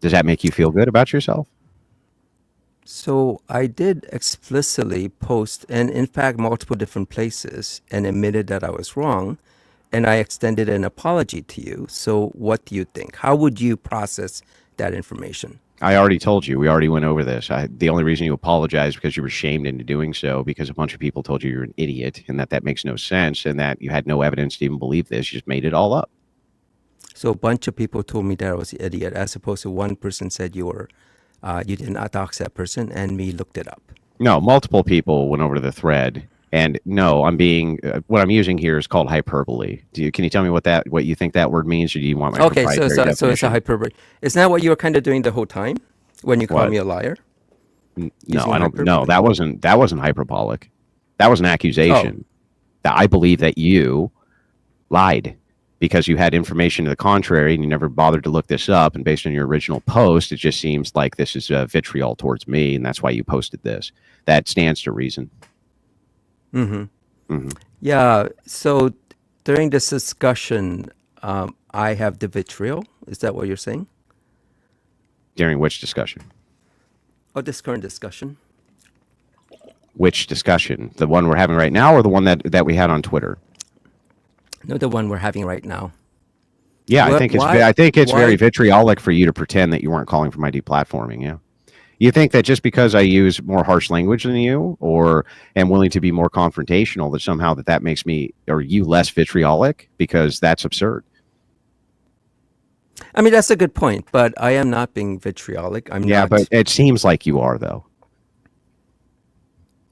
Does that make you feel good about yourself? So I did explicitly post, and in fact, multiple different places, and admitted that I was wrong, and I extended an apology to you. So what do you think? How would you process that information? I already told you. We already went over this. The only reason you apologized because you were shamed into doing so because a bunch of people told you you're an idiot and that makes no sense and that you had no evidence to even believe this. You just made it all up. So a bunch of people told me that I was an idiot, as opposed to one person said you did not dox that person, and me looked it up. No, multiple people went over to the thread, and no, what I'm using here is called hyperbole. Can you tell me what you think that word means, or do you want my proprietary definition? So it's a hyperbole. Isn't that what you were kind of doing the whole time when you called me a liar? No, I don't. No, that wasn't hyperbolic. That was an accusation. That I believe that you lied because you had information to the contrary and you never bothered to look this up. And based on your original post, it just seems like this is vitriol towards me, and that's why you posted this. That stands to reason. Mm-hmm. Mm-hmm. Yeah. So during this discussion, I have the vitriol. Is that what you're saying? During which discussion? Oh, this current discussion. Which discussion? The one we're having right now, or the one that we had on Twitter? No, the one we're having right now. Yeah, I think it's very vitriolic for you to pretend that you weren't calling for my deplatforming. Yeah, you think that just because I use more harsh language than you, or am willing to be more confrontational, that somehow that makes me or you less vitriolic? Because that's absurd. I mean, that's a good point, but I am not being vitriolic. I'm not. But it seems like you are, though.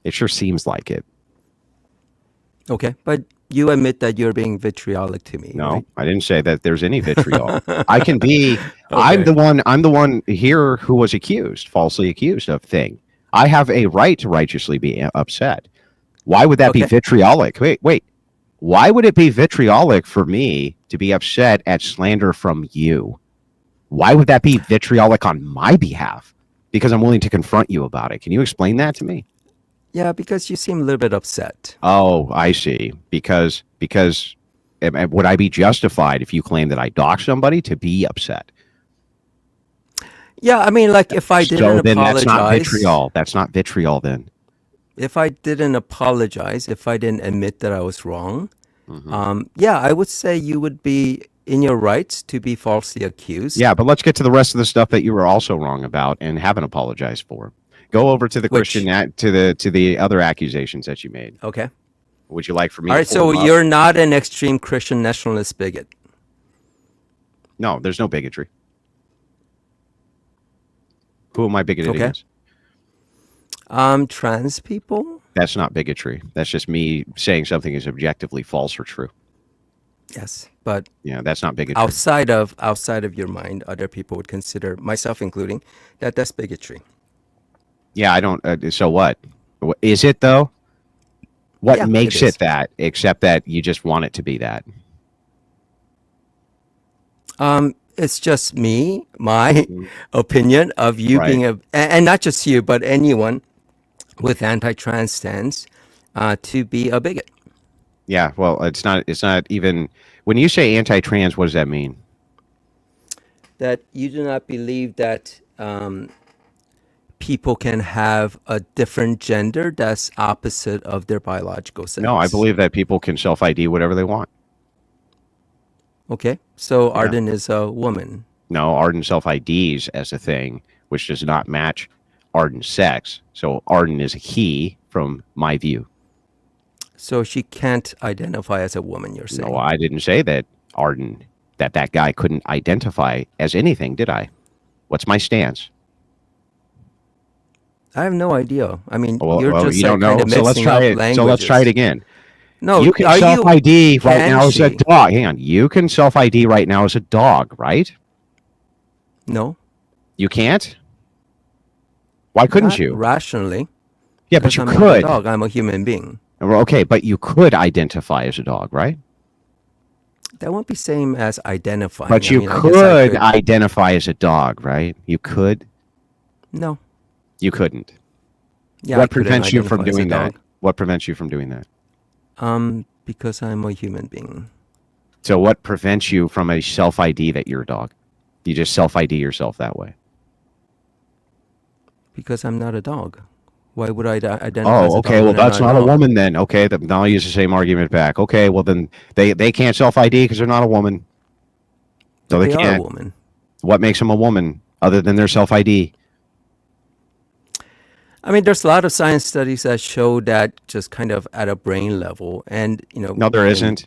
It sure seems like it. Okay, but you admit that you're being vitriolic to me. No, right? I didn't say that there's any vitriol. I can be. Okay. I'm the one here who was falsely accused of thing. I have a right to righteously be upset. Why would that be vitriolic? Wait. Why would it be vitriolic for me to be upset at slander from you? Why would that be vitriolic on my behalf? Because I'm willing to confront you about it. Can you explain that to me? Yeah, because you seem a little bit upset. Oh, I see. Because would I be justified if you claim that I dox somebody to be upset? Yeah, I mean, like if I So didn't then that's not apologize, vitriol. That's not vitriol then. if I didn't apologize, if I didn't admit that I was wrong, Mhm. yeah, I would say you would be in your rights to be falsely accused. Yeah, but let's get to the rest of the stuff that you were also wrong about and haven't apologized for. Go over to the Which, to the other accusations that you made. okay. Would you like for me All to right, pull so them up? you're not an extreme Christian nationalist bigot. No, there's no bigotry. Who am I bigoted Okay. against? Trans people? That's not bigotry. That's just me saying something is objectively false or true. Yes, but Yeah, that's not bigotry. outside of your mind, other people would consider, myself including, that that's bigotry. Yeah, I don't. So what? Is it though? What Yeah, makes it is. it that? Except that you just want it to be that. It's just me, my opinion of you Right. being and not just you, but anyone with anti-trans stance to be a bigot. Yeah. Well, it's not. It's not even. When you say anti-trans, what does that mean? That you do not believe that people can have a different gender that's opposite of their biological sex. No, I believe that people can self-ID whatever they want. Okay, so Yeah. Arden is a woman. No, Arden self-IDs as a thing, which does not match Arden's sex. So Arden is a he from my view. So she can't identify as a woman, you're saying? No, I didn't say that Arden, that guy couldn't identify as anything, did I? What's my stance? I have no idea. I mean, Well, you're just you don't kind know. of So let's mixing try up it. languages. So let's try it again. No, You can are self-ID right can now as a she? dog. Hang on. You can self-ID right now as a dog, right? No, You can't? Why couldn't not you? rationally. Yeah, but Because you I'm not a could. dog. I'm a human being. Well, okay, but you could identify as a dog, right? That won't be same as identifying. But I you mean, I guess I could identify as a dog, right? You could. No. You couldn't. Yeah, What I couldn't prevents you from identify as a doing that? dog. What prevents you from doing that? Because I'm a human being. So what prevents you from a self-ID that you're a dog? You just self-ID yourself that way. Because I'm not a dog. Why would I identify as Oh, a okay. dog Well, when I'm that's not not a dog? woman then. Okay, now I'll use the same argument back. Okay, well then they can't self-ID because they're not a woman. So But they they are a can't. woman. What makes them a woman other than their self-ID? I mean, there's a lot of science studies that show that just kind of at a brain level, and No, there isn't.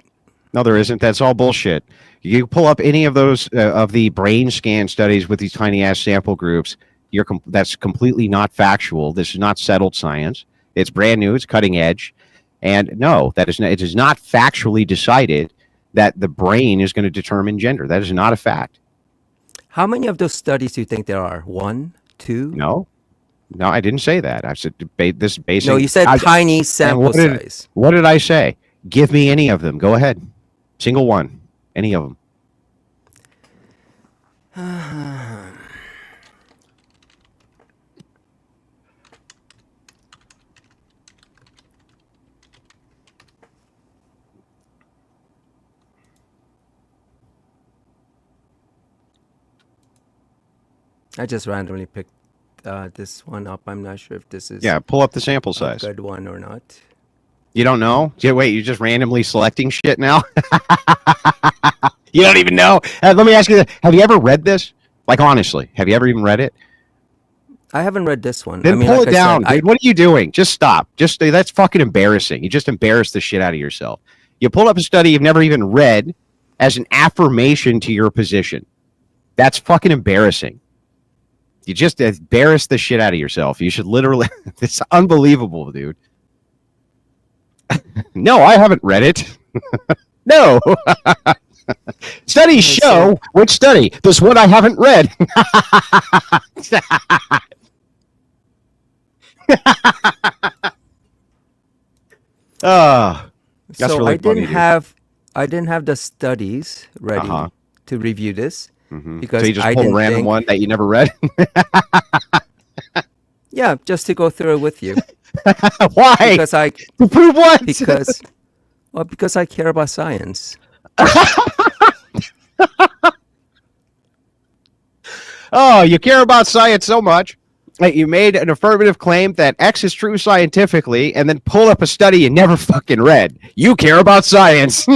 No, there isn't. That's all bullshit. You pull up any of those of the brain scan studies with these tiny ass sample groups. That's completely not factual. This is not settled science. It's brand new. It's cutting edge. And no, it is not factually decided that the brain is going to determine gender. That is not a fact. How many of those studies do you think there are? 1, 2? No, I didn't say that. I said this basic. No, you said tiny sample size. What did I say? Give me any of them. Go ahead. Single one. Any of them. I just randomly picked this one up. I'm not sure if this is Yeah, pull up the sample a size. good one or not. You don't know? Wait, you're just randomly selecting shit now? You don't even know? Let me ask you, have you ever read this? Like, honestly, have you ever even read it? I haven't read this one. Then I mean, pull like it down, I said, dude. What are you doing? Just stop. That's fucking embarrassing. You just embarrassed the shit out of yourself. You pull up a study you've never even read as an affirmation to your position. That's fucking embarrassing. You just embarrassed the shit out of yourself. You should literally... It's unbelievable, dude. No, I haven't read it. No. Studies show... Which study? This one I haven't read. That's So really funny, dude. I didn't have the studies ready Uh-huh. to review this So because you just I pulled a didn't random think. one that you never read? Yeah, just to go through it with you Why? because I To prove what? because well because I care about science. Oh, you care about science so much that you made an affirmative claim that X is true scientifically and then pull up a study you never fucking read. You care about science.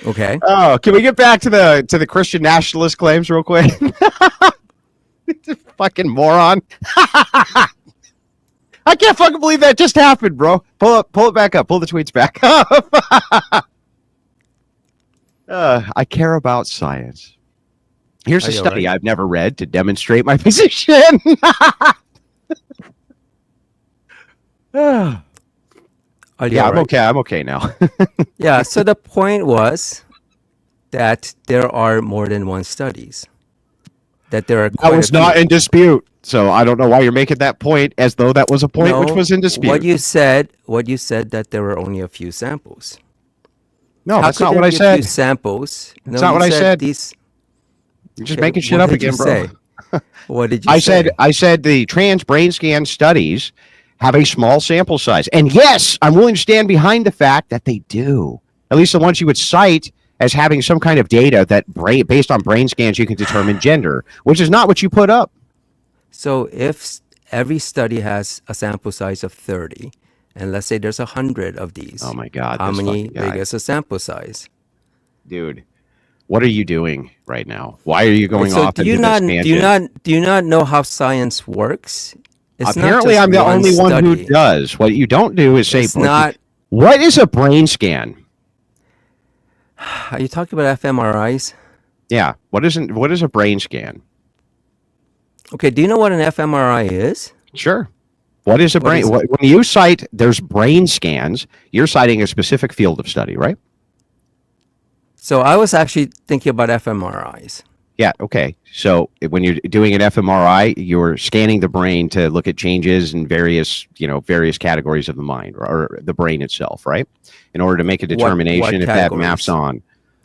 Okay. Oh, can we get back to the Christian Nationalist claims real quick? Fucking moron. I can't fucking believe that just happened, bro. Pull it back up. Pull the tweets back up. I care about science. Here's Are a you all study right? I've never read to demonstrate my position. Are you Yeah, all I'm right? okay. I'm okay now. Yeah. So the point was that there are more than one studies. That there are That quite was a few. not in dispute. So I don't know why you're making that point as though that was a point which No, was in dispute. what you said that there were only a few samples. No, How that's could not there what I be a few said. samples? That's No, not you what I said. these. You're just Okay, making shit what up did you again, bro. say? What did you I say? said the trans brain scan studies have a small sample size. And yes, I'm willing to stand behind the fact that they do. At least the ones you would cite as having some kind of data that based on brain scans you can determine gender, which is not what you put up. So if every study has a sample size of 30, and let's say there's 100 of these, Oh my God, how this many fucking big guy. is a sample size? Dude, what are you doing right now? Why are you Right. going So off into this tangent? do you not know how science works? It's not Apparently, just I'm the one only one who study. does. What you don't do is say, It's not. what is a brain scan? Are you talking about fMRIs? Yeah, what is a brain scan? Okay. Do you know what an fMRI is? Sure. What is a What brain? is it? When you cite there's brain scans, you're citing a specific field of study, right? So I was actually thinking about fMRIs. Yeah. Okay. So when you're doing an fMRI, you're scanning the brain to look at changes in various categories of the mind or the brain itself, right? In order to make a What determination if that maps categories? on.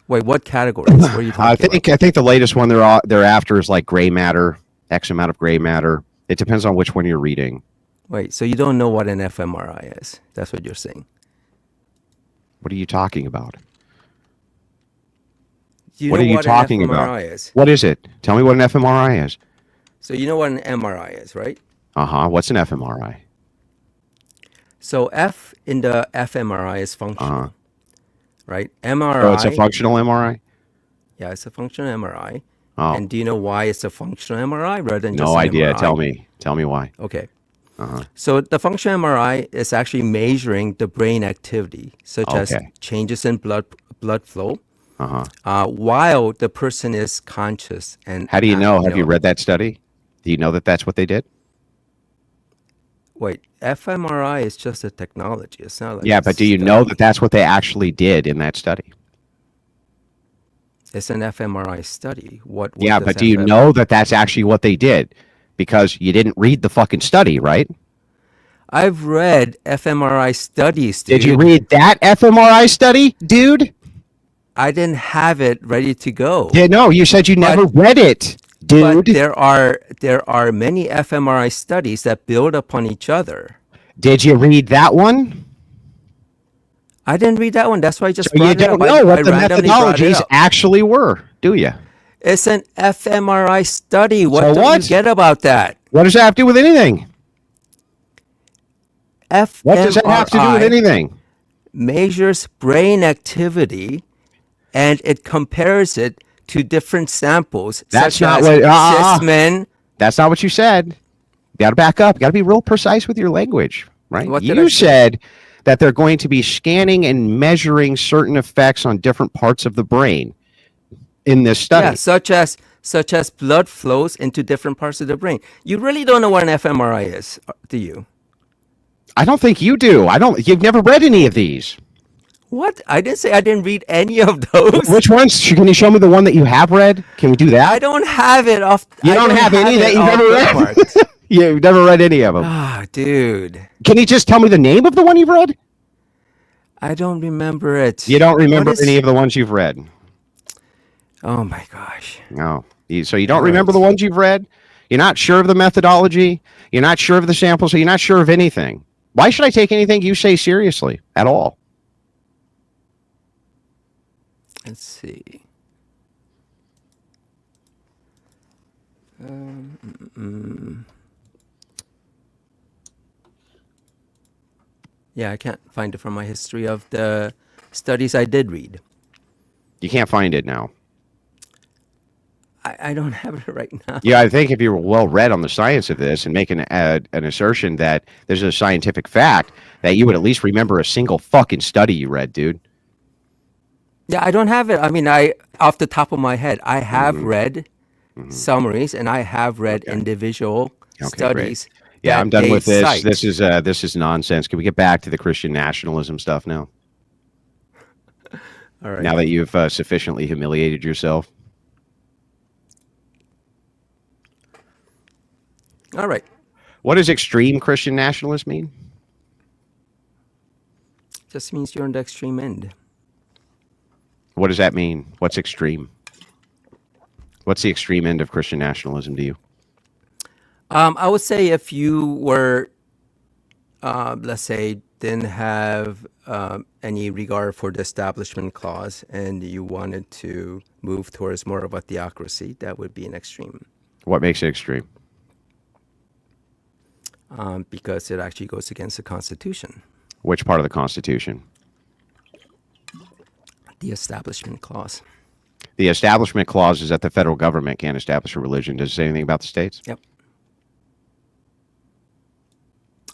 Wait, what categories? What are you I talking about? think the latest one they're after is like gray matter, X amount of gray matter. It depends on which one you're reading. Wait, so you don't know what an fMRI is? That's what you're saying. What are you talking about? Do you What know are you what an talking about? fMRI is? What is it? Tell me what an fMRI is. So you know what an MRI is, right? What's an fMRI? So F in the fMRI is Uh-huh. functional, right? Oh, it's a MRI, functional MRI? yeah, it's a functional MRI. Oh, And do you know why it's a functional MRI rather than just no an idea. MRI? Tell me why. Okay. Uh-huh. So the functional MRI is actually measuring the brain activity, such as Okay. changes in blood flow, Uh-huh. while the person is conscious and How do you know? Have you read that study? Do you know that that's what they did? Wait, fMRI is just a technology. It's not like Yeah, a but do you know study. that that's what they actually did in that study? It's an fMRI study. What Yeah, does but do you FM know that that's actually what they did? Because you didn't read the fucking study, right? I've read fMRI studies, dude. Did you read that fMRI study, dude? I didn't have it ready to go. Yeah, no, you said you never read it, But dude. there are many fMRI studies that build upon each other. Did you read that one? I didn't read that one. That's why I just So you brought it don't up. know what I the randomly brought it methodologies up. actually were, do you? It's an fMRI study. What So don't what? you get about that? What does that have to do with anything? fMRI What does that have to do with anything? measures brain activity and it compares it to different samples, That's such not as what. cis men. That's not what you said. You got to back up. You got to be real precise with your language, right? What did I You say? said that they're going to be scanning and measuring certain effects on different parts of the brain in this study. Yeah, such as blood flows into different parts of the brain. You really don't know what an fMRI is, do you? I don't think you do. You've never read any of these. What? I didn't say I didn't read any of those. Which ones? Can you show me the one that you have read? Can we do I that? don't have it off. You I don't have any it that you've all ever read? bookmarked. You've never read any of them. Ah, dude. Can you just tell me the name of the one you've read? I don't remember it. You don't What remember any is... of the ones you've read? Oh my gosh. No. So you don't All remember the right. ones you've read? You're not sure of the methodology? You're not sure of the sample, so you're not sure of anything. Why should I take anything you say seriously at all? Let's see. Yeah, I can't find it from my history of the studies I did read. You can't find it now. I don't have it right now. Yeah, I think if you were well read on the science of this and make an assertion that there's a scientific fact, that you would at least remember a single fucking study you read, dude. Yeah, I don't have it. I mean, off the top of my head, I have read summaries and I have read individual studies. Great. Yeah, I'm done with this. Cite. This is nonsense. Can we get back to the Christian nationalism stuff now? All right. Now that you've sufficiently humiliated yourself. All right. What does extreme Christian nationalist mean? Just means you're on the extreme end. What does that mean? What's extreme? What's the extreme end of Christian nationalism to you? I would say if you were, let's say, didn't have any regard for the establishment clause and you wanted to move towards more of a theocracy, that would be an extreme. What makes it extreme? Because it actually goes against the Constitution. Which part of the Constitution? The establishment clause. The establishment clause is that the federal government can't establish a religion. Does it say anything about the states? Yep.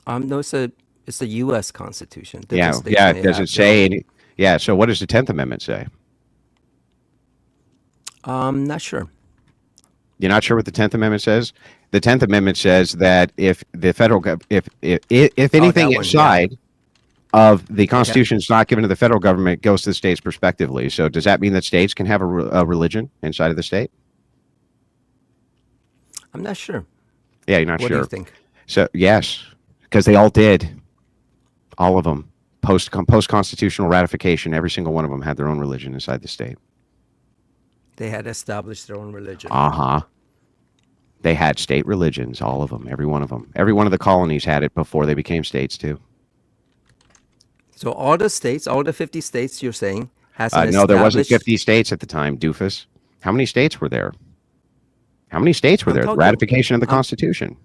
No, it's the U.S. Constitution. Yeah. Does it say? Yeah. So what does the 10th Amendment say? Not sure. You're not sure what the 10th Amendment says? The 10th Amendment says that if the federal if anything inside of the Constitution is not given to the federal government, it goes to the states prospectively. So does that mean that states can have a religion inside of the state? I'm not sure. Yeah, you're not What sure. do you think? So yes, because they all did. All of them. Post constitutional ratification, every single one of them had their own religion inside the state. They had established their own religion. Uh-huh. They had state religions, all of them, every one of them. Every one of the colonies had it before they became states too. So all the states, all the 50 states you're saying, has an no, there wasn't established- 50 states at the time, doofus. How many states were there? How many states were there? The ratification of the Constitution.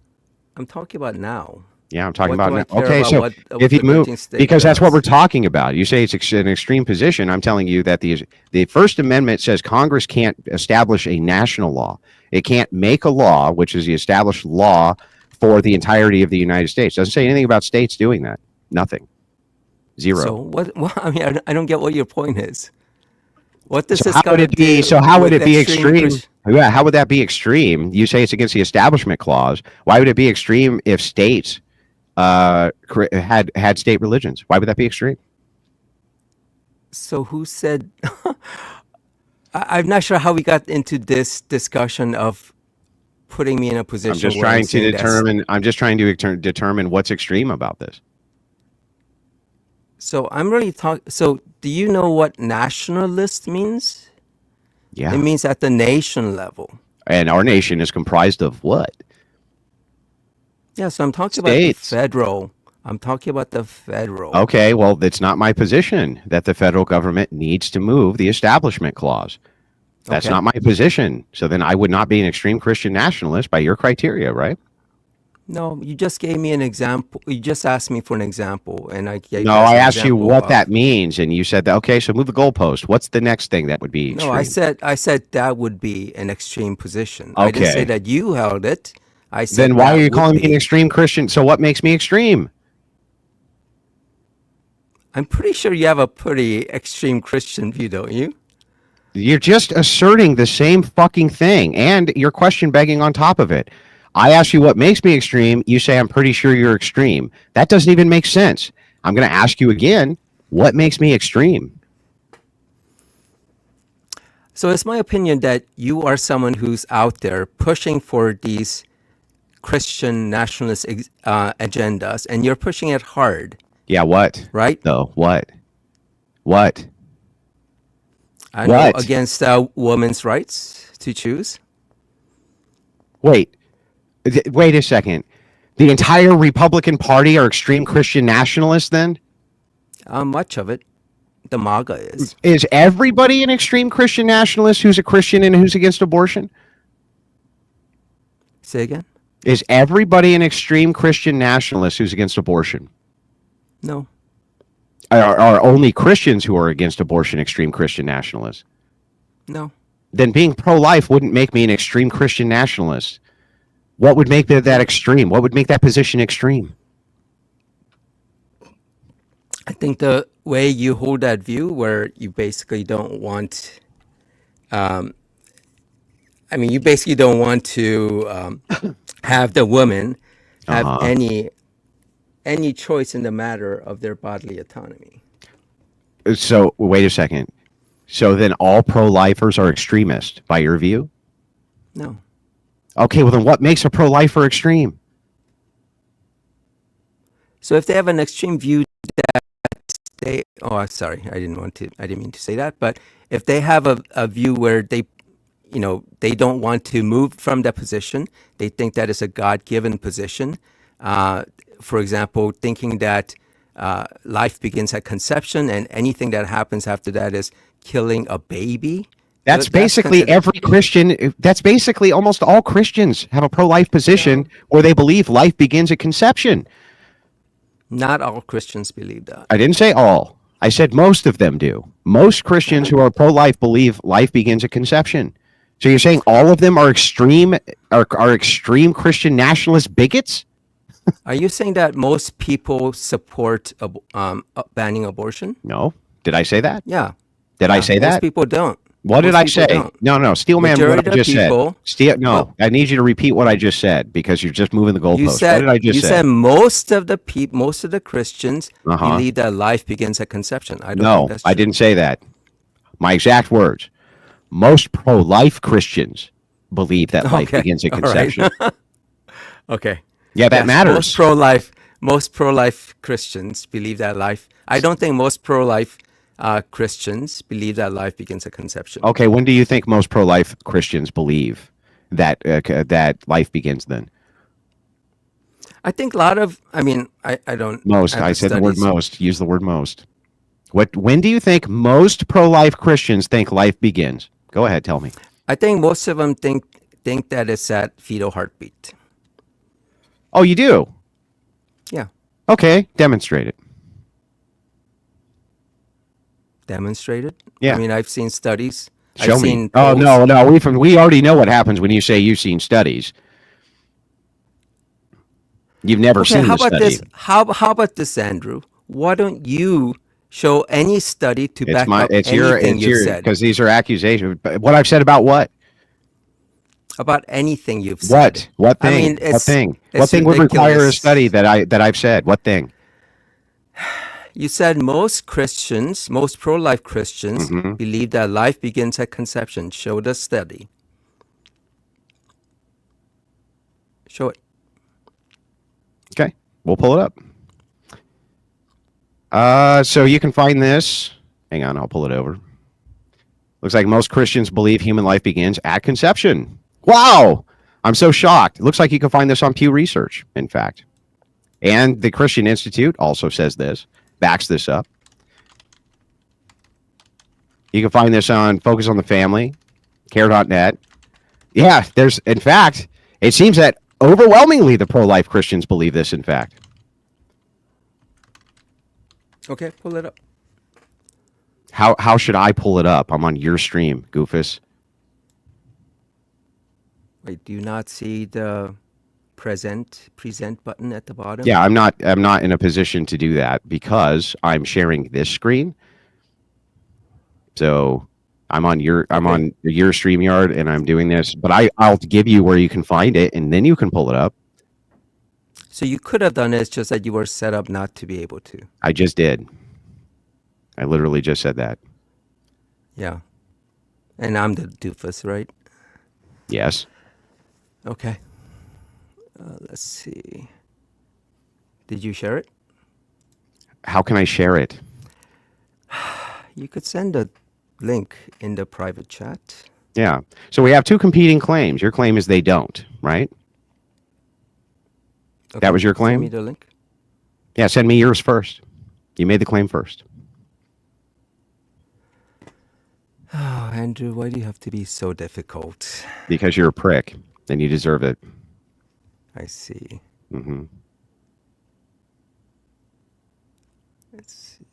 I'm talking about now. Yeah, I'm talking What about do I now. care Okay, about so what if you the move, 13th state because that's what does? we're talking about. You say it's an extreme position. I'm telling you that the First Amendment says Congress can't establish a national law. It can't make a law, which is the established law for the entirety of the United States. Doesn't say anything about states doing that. Nothing. Zero. So what? Well, I mean, I don't get what your point is. What does So this how got would to it be? do So how would with it be extreme extreme? Chris- Yeah, how would that be extreme? You say it's against the Establishment Clause. Why would it be extreme if states had state religions? Why would that be extreme? So who said? I'm not sure how we got into this discussion of putting me in a position. I'm just where trying to saying determine. I'm just trying to determine what's extreme about this. So I'm really talking. So do you know what nationalist means? Yeah. It means at the nation level. And our nation is comprised of what? Yeah. So I'm talking about the States. federal. I'm talking about the federal. Okay, well, it's not my position that the federal government needs to move the Establishment Clause. That's Okay. not my position. So then I would not be an extreme Christian nationalist by your criteria, right? No, you just gave me an example. You just asked me for an example, and I gave. No, I asked you what that means, and you said that. Okay, so move the goalpost. What's the next thing that would be extreme? No, I said that would be an extreme position. I didn't say Okay. that you held it. I said. Then why that are you would calling me be. an extreme Christian? So what makes me extreme? I'm pretty sure you have a pretty extreme Christian view, don't you? You're just asserting the same fucking thing, and your question begging on top of it. I ask you what makes me extreme. You say I'm pretty sure you're extreme. That doesn't even make sense. I'm going to ask you again. What makes me extreme? So it's my opinion that you are someone who's out there pushing for these Christian nationalist agendas, and you're pushing it hard. Yeah, what? Right? Though, what? What? I know, against women's rights to choose. Wait a second. The entire Republican Party are extreme Christian nationalists then? Much of it. The MAGA is. Is everybody an extreme Christian nationalist who's a Christian and who's against abortion? Say again? Is everybody an extreme Christian nationalist who's against abortion? No. Are only Christians who are against abortion extreme Christian nationalists? No. Then being pro-life wouldn't make me an extreme Christian nationalist. What would make that extreme? What would make that position extreme? I think the way you hold that view, where you basically don't want, you basically don't want to have the women have any choice in the matter of their bodily autonomy. So wait a second. So then all pro-lifers are extremists by your view? No. Okay, well then what makes a pro-lifer extreme? So if they have an extreme view that I didn't mean to say that, but if they have a view where they don't want to move from that position, they think that is a God-given position. For example, thinking that life begins at conception and anything that happens after that is killing a baby. That's basically every Christian. That's basically almost all Christians have a pro-life position where they believe life begins at conception. Not all Christians believe that. I didn't say all. I said most of them do. Most Christians who are pro-life believe life begins at conception. So you're saying all of them are extreme Christian nationalist bigots? Are you saying that most people support banning abortion? No. Did I say that? Yeah. Did I say that? Most people don't. What did I say? No, Steelman, what I just said. I need you to repeat what I just said because you're just moving the goalpost. What did I just say? You said most of the Christians believe that life begins at conception. I don't think that's true. I didn't say that. My exact words. Most pro-life Christians believe that life begins at conception. Right. Okay. Yeah, that matters. Most pro-life Christians believe that life. I don't think most pro-life Christians believe that life begins at conception. Okay, when do you think most pro-life Christians believe that that life begins then? I think a lot of. I don't. Most. I said the word most. Use the word most. When do you think most pro-life Christians think life begins? Go ahead, tell me. I think most of them think that it's at fetal heartbeat. Oh, you do? Yeah. Okay, demonstrate it. Demonstrated? Yeah. I've seen studies. Show me. Oh, no. We already know what happens when you say you've seen studies. You've never seen the study. How about this, Andrew? Why don't you show any study to back up anything you've said? Because these are accusations. What I've said about what? About anything you've said. What thing? What thing? What thing would require a study that I've said? What thing? You said most pro-life Christians believe that life begins at conception. Show the study. Show it. Okay, we'll pull it up. So you can find this. Hang on, I'll pull it over. Looks like most Christians believe human life begins at conception. Wow! I'm so shocked. It looks like you can find this on Pew Research, in fact. And the Christian Institute also says this. Backs this up. You can find this on Focus on the Family, care.net. Yeah, in fact, it seems that overwhelmingly the pro-life Christians believe this, in fact. Okay, pull it up. How should I pull it up? I'm on your stream, Goofus. Wait, do you not see the present button at the bottom? Yeah, I'm not in a position to do that because I'm sharing this screen. So I'm on your StreamYard and I'm doing this, but I'll give you where you can find it and then you can pull it up. So you could have done it, it's just that you were set up not to be able to. I just did. I literally just said that. Yeah. And I'm the doofus, right? Yes. Okay. Let's see. Did you share it? How can I share it? You could send a link in the private chat. Yeah. So we have two competing claims. Your claim is they don't, right? Okay. That was your Send me claim? the link. Yeah, send me yours first. You made the claim first. Oh, Andrew, why do you have to be so difficult? Because you're a prick and you deserve it. I see. Hmm. Let's see.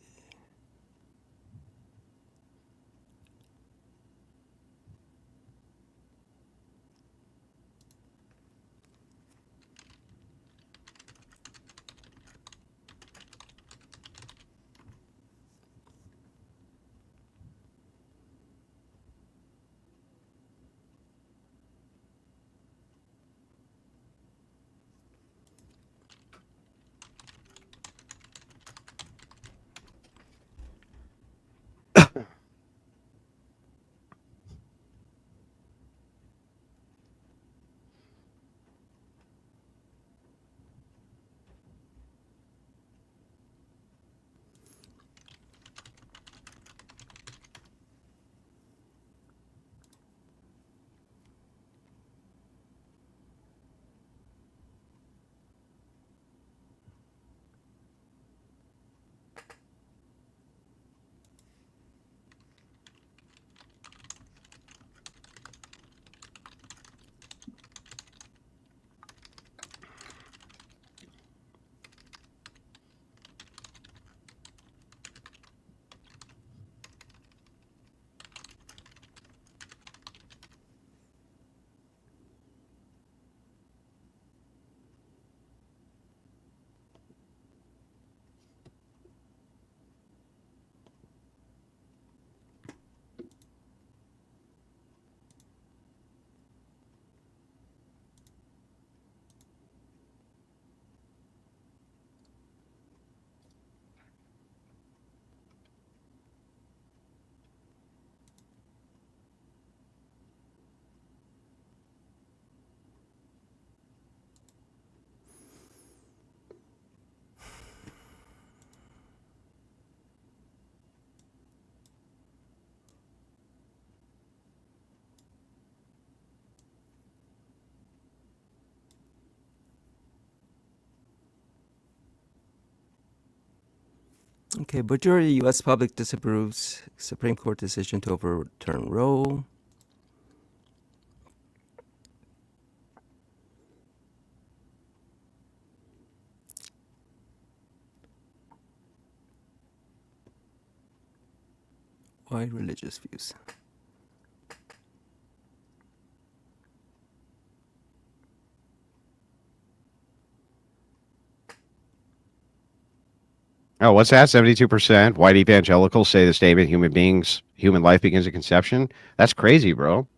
Okay, majority U.S. public disapproves Supreme Court decision to overturn Roe. Wide religious views. Oh, what's that? 72% white evangelicals say the statement human life begins at conception. That's crazy, bro.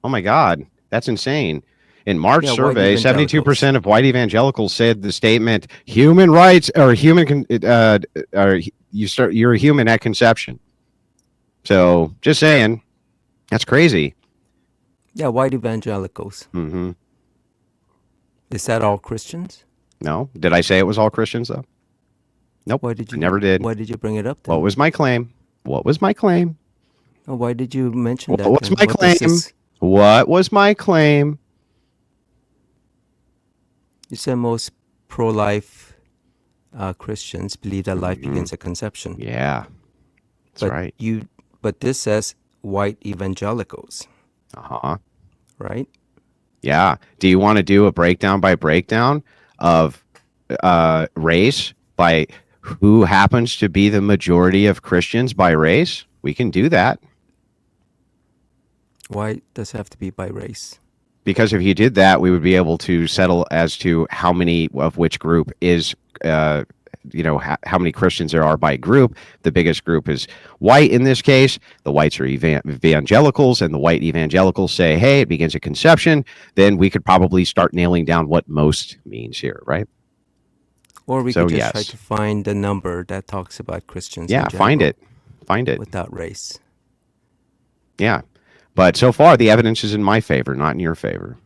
Oh my God. That's insane. In March Yeah, white survey, evangelicals. 72% of white evangelicals said the statement human rights or you're a human at conception. So just saying, that's crazy. Yeah, white evangelicals. Hmm. Is that all Christians? No. Did I say it was all Christians though? Nope. Why did I you? never did. Why did you bring it up then? What was my claim? What was my claim? Oh, why did you mention What that was then? my What does claim? this? What was my claim? You said most pro-life Christians believe that life begins at conception. Yeah, that's But right. But this says white evangelicals, Uh-huh. right? Yeah. Do you want to do a breakdown by breakdown of race by who happens to be the majority of Christians by race? We can do that. Why does it have to be by race? Because if you did that, we would be able to settle as to how many of which group is, how many Christians there are by group. The biggest group is white in this case. The whites are evangelicals, and the white evangelicals say, hey, it begins at conception. Then we could probably start nailing down what most means here, right? Or we So, could just try yes. to find a number that talks about Christians in Yeah, general find it. without race. Yeah. But so far, the evidence is in my favor, not in your favor.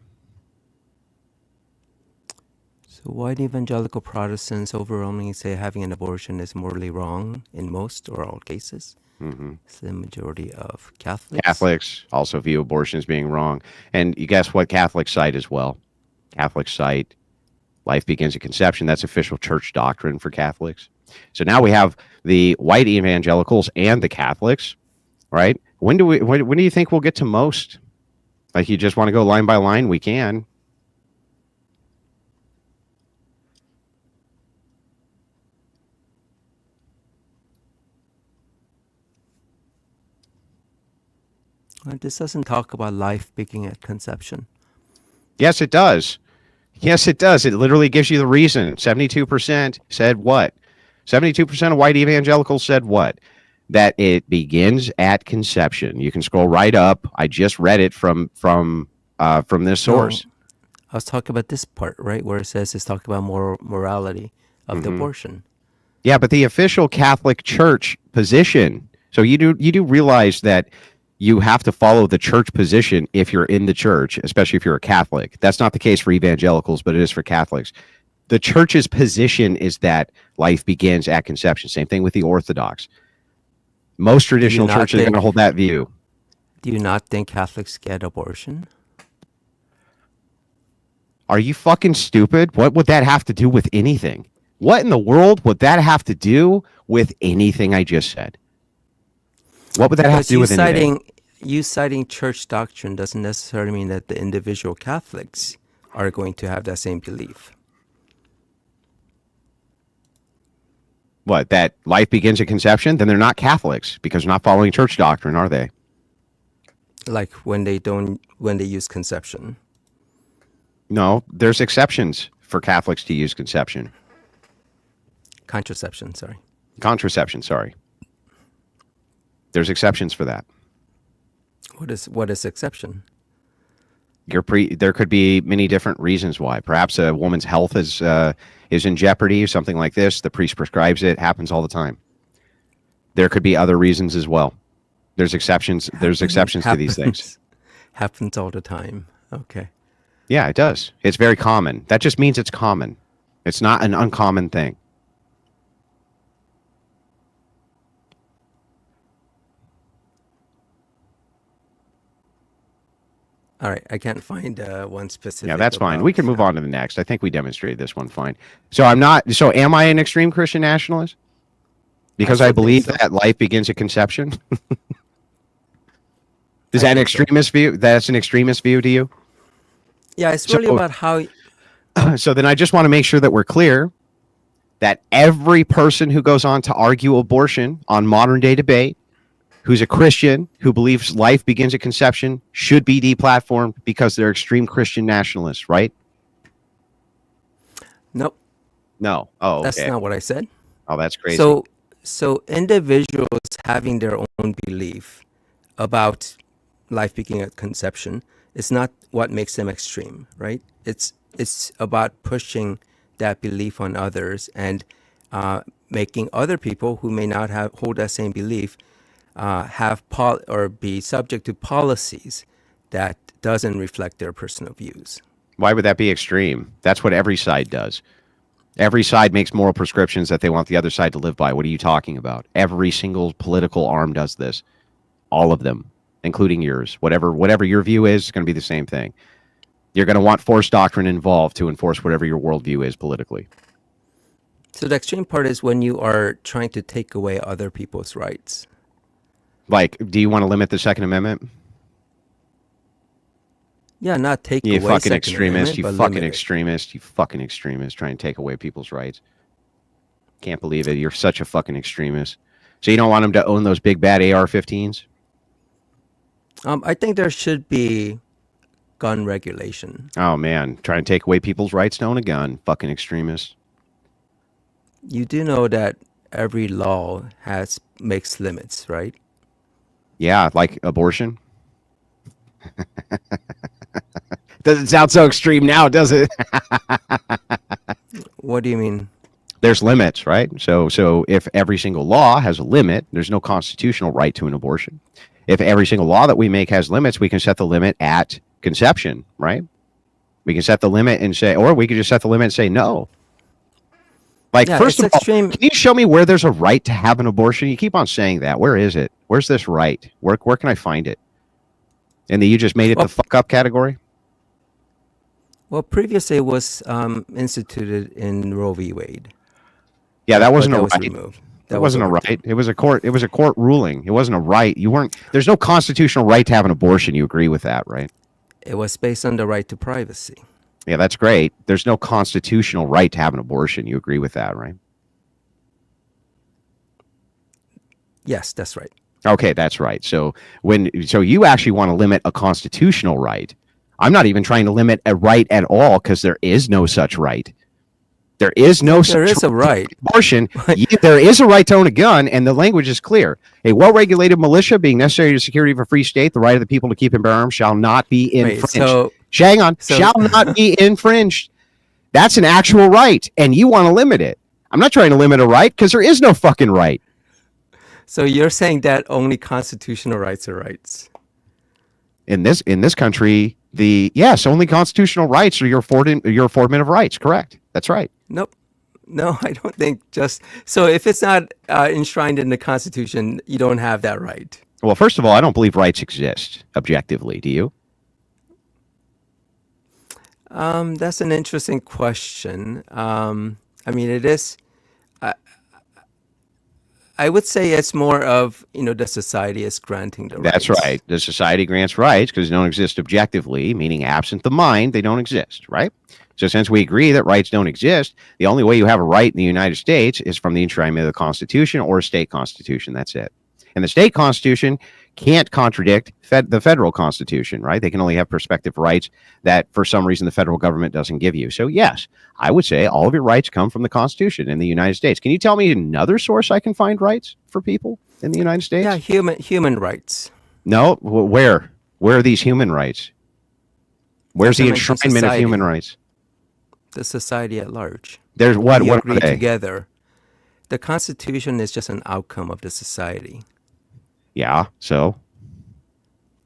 So white evangelical Protestants overwhelmingly say having an abortion is morally wrong in most or all cases. Hmm. It's the majority of Catholics. Catholics also view abortion as being wrong. And you guess what Catholics cite as well? Catholics cite life begins at conception. That's official church doctrine for Catholics. So now we have the white evangelicals and the Catholics, right? When do you think we'll get to most? Like, you just want to go line by line? We can. This doesn't talk about life beginning at conception. Yes, it does. Yes, it does. It literally gives you the reason. 72% said what? 72% of white evangelicals said what? That it begins at conception. You can scroll right up. I just read it from this source. No, I was talking about this part, right, where it says it's talking about morality of the abortion. Yeah, but the official Catholic Church position. So you do realize that you have to follow the church position if you're in the church, especially if you're a Catholic. That's not the case for evangelicals, but it is for Catholics. The church's position is that life begins at conception. Same thing with the Orthodox. Most traditional churches are going to hold that view. Do you not think Catholics get abortion? Are you fucking stupid? What would that have to do with anything? What in the world would that have to do with anything I just said? What would that have to do with anything? You citing church doctrine doesn't necessarily mean that the individual Catholics are going to have that same belief. What, that life begins at conception? Then they're not Catholics because they're not following church doctrine, are they? Like when they use conception. No, there's exceptions for Catholics to use conception. Contraception, sorry. Contraception, sorry. There's exceptions for that. What is exception? There could be many different reasons why. Perhaps a woman's health is in jeopardy or something like this. The priest prescribes it. Happens all the time. There could be other reasons as well. There's exceptions. There's exceptions to these things. Happens all the time. Okay. Yeah, it does. It's very common. That just means it's common. It's not an uncommon thing. All right, I can't find one specific. Yeah, that's fine. We can move on to the next. I think we demonstrated this one fine. So am I an extreme Christian nationalist? Because I believe that life begins at conception? Is that an extremist view? That's an extremist view to you? Yeah, it's really about how... So then I just want to make sure that we're clear that every person who goes on to argue abortion on modern day debate, who's a Christian, who believes life begins at conception, should be deplatformed because they're extreme Christian nationalists, right? Nope. No. Oh, okay. That's not what I said. Oh, that's crazy. So individuals having their own belief about life beginning at conception is not what makes them extreme, right? It's about pushing that belief on others and making other people who may not hold that same belief or be subject to policies that doesn't reflect their personal views. Why would that be extreme? That's what every side does. Every side makes moral prescriptions that they want the other side to live by. What are you talking about? Every single political arm does this. All of them, including yours. Whatever your view is, it's going to be the same thing. You're going to want force doctrine involved to enforce whatever your worldview is politically. So the extreme part is when you are trying to take away other people's rights. Like, do you want to limit the Second Amendment? Yeah, not take you away fucking Second extremist. Amendment, You but fucking limit it. extremist. You fucking extremist trying to take away people's rights. Can't believe it. You're such a fucking extremist. So you don't want them to own those big bad AR-15s? I think there should be gun regulation. Oh, man. Trying to take away people's rights to own a gun. Fucking extremists. You do know that every law makes limits, right? Yeah, like abortion. Doesn't sound so extreme now, does it? What do you mean? There's limits, right? So if every single law has a limit, there's no constitutional right to an abortion. If every single law that we make has limits, we can set the limit at conception, right? We can set the limit and say, or we could just set the limit and say no. Like, Yeah, first it's of all, extreme. can you show me where there's a right to have an abortion? You keep on saying that. Where is it? Where's this right? Where can I find it? And then you just made it the fuck up category? Well, previously it was instituted in Roe v. Wade. Yeah, that wasn't but a that was right. removed. That wasn't a right. It was a court ruling. It wasn't a right. You weren't. There's no constitutional right to have an abortion. You agree with that, right? It was based on the right to privacy. Yeah, that's great. There's no constitutional right to have an abortion. You agree with that, right? Yes, that's right. Okay, that's right. So you actually want to limit a constitutional right. I'm not even trying to limit a right at all because there is no such right. There is no such There is a right. abortion. There is a right to own a gun, and the language is clear. A well-regulated militia being necessary to the security of a free state, the right of the people to keep and bear arms shall not be infringed. Hang on. Shall not be infringed. That's an actual right, and you want to limit it. I'm not trying to limit a right because there is no fucking right. So you're saying that only constitutional rights are rights? In this country, only constitutional rights are your affordment of rights. Correct. That's right. Nope. No, I don't think so. If it's not enshrined in the Constitution, you don't have that right. Well, first of all, I don't believe rights exist objectively. Do you? That's an interesting question. I mean, it is. I would say it's more of, the society is granting the rights. That's right. The society grants rights because they don't exist objectively, meaning absent the mind, they don't exist, right? So since we agree that rights don't exist, the only way you have a right in the United States is from the enshrinement of the Constitution or a state constitution. That's it. And the state constitution can't contradict the federal constitution, right? They can only have prospective rights that for some reason the federal government doesn't give you. So yes, I would say all of your rights come from the Constitution in the United States. Can you tell me another source I can find rights for people in the United States? Yeah, human rights. No, where are these human rights? Where's the enshrinement of human rights? The society at large. There's what we are agree they? Together. The Constitution is just an outcome of the society. Yeah, so?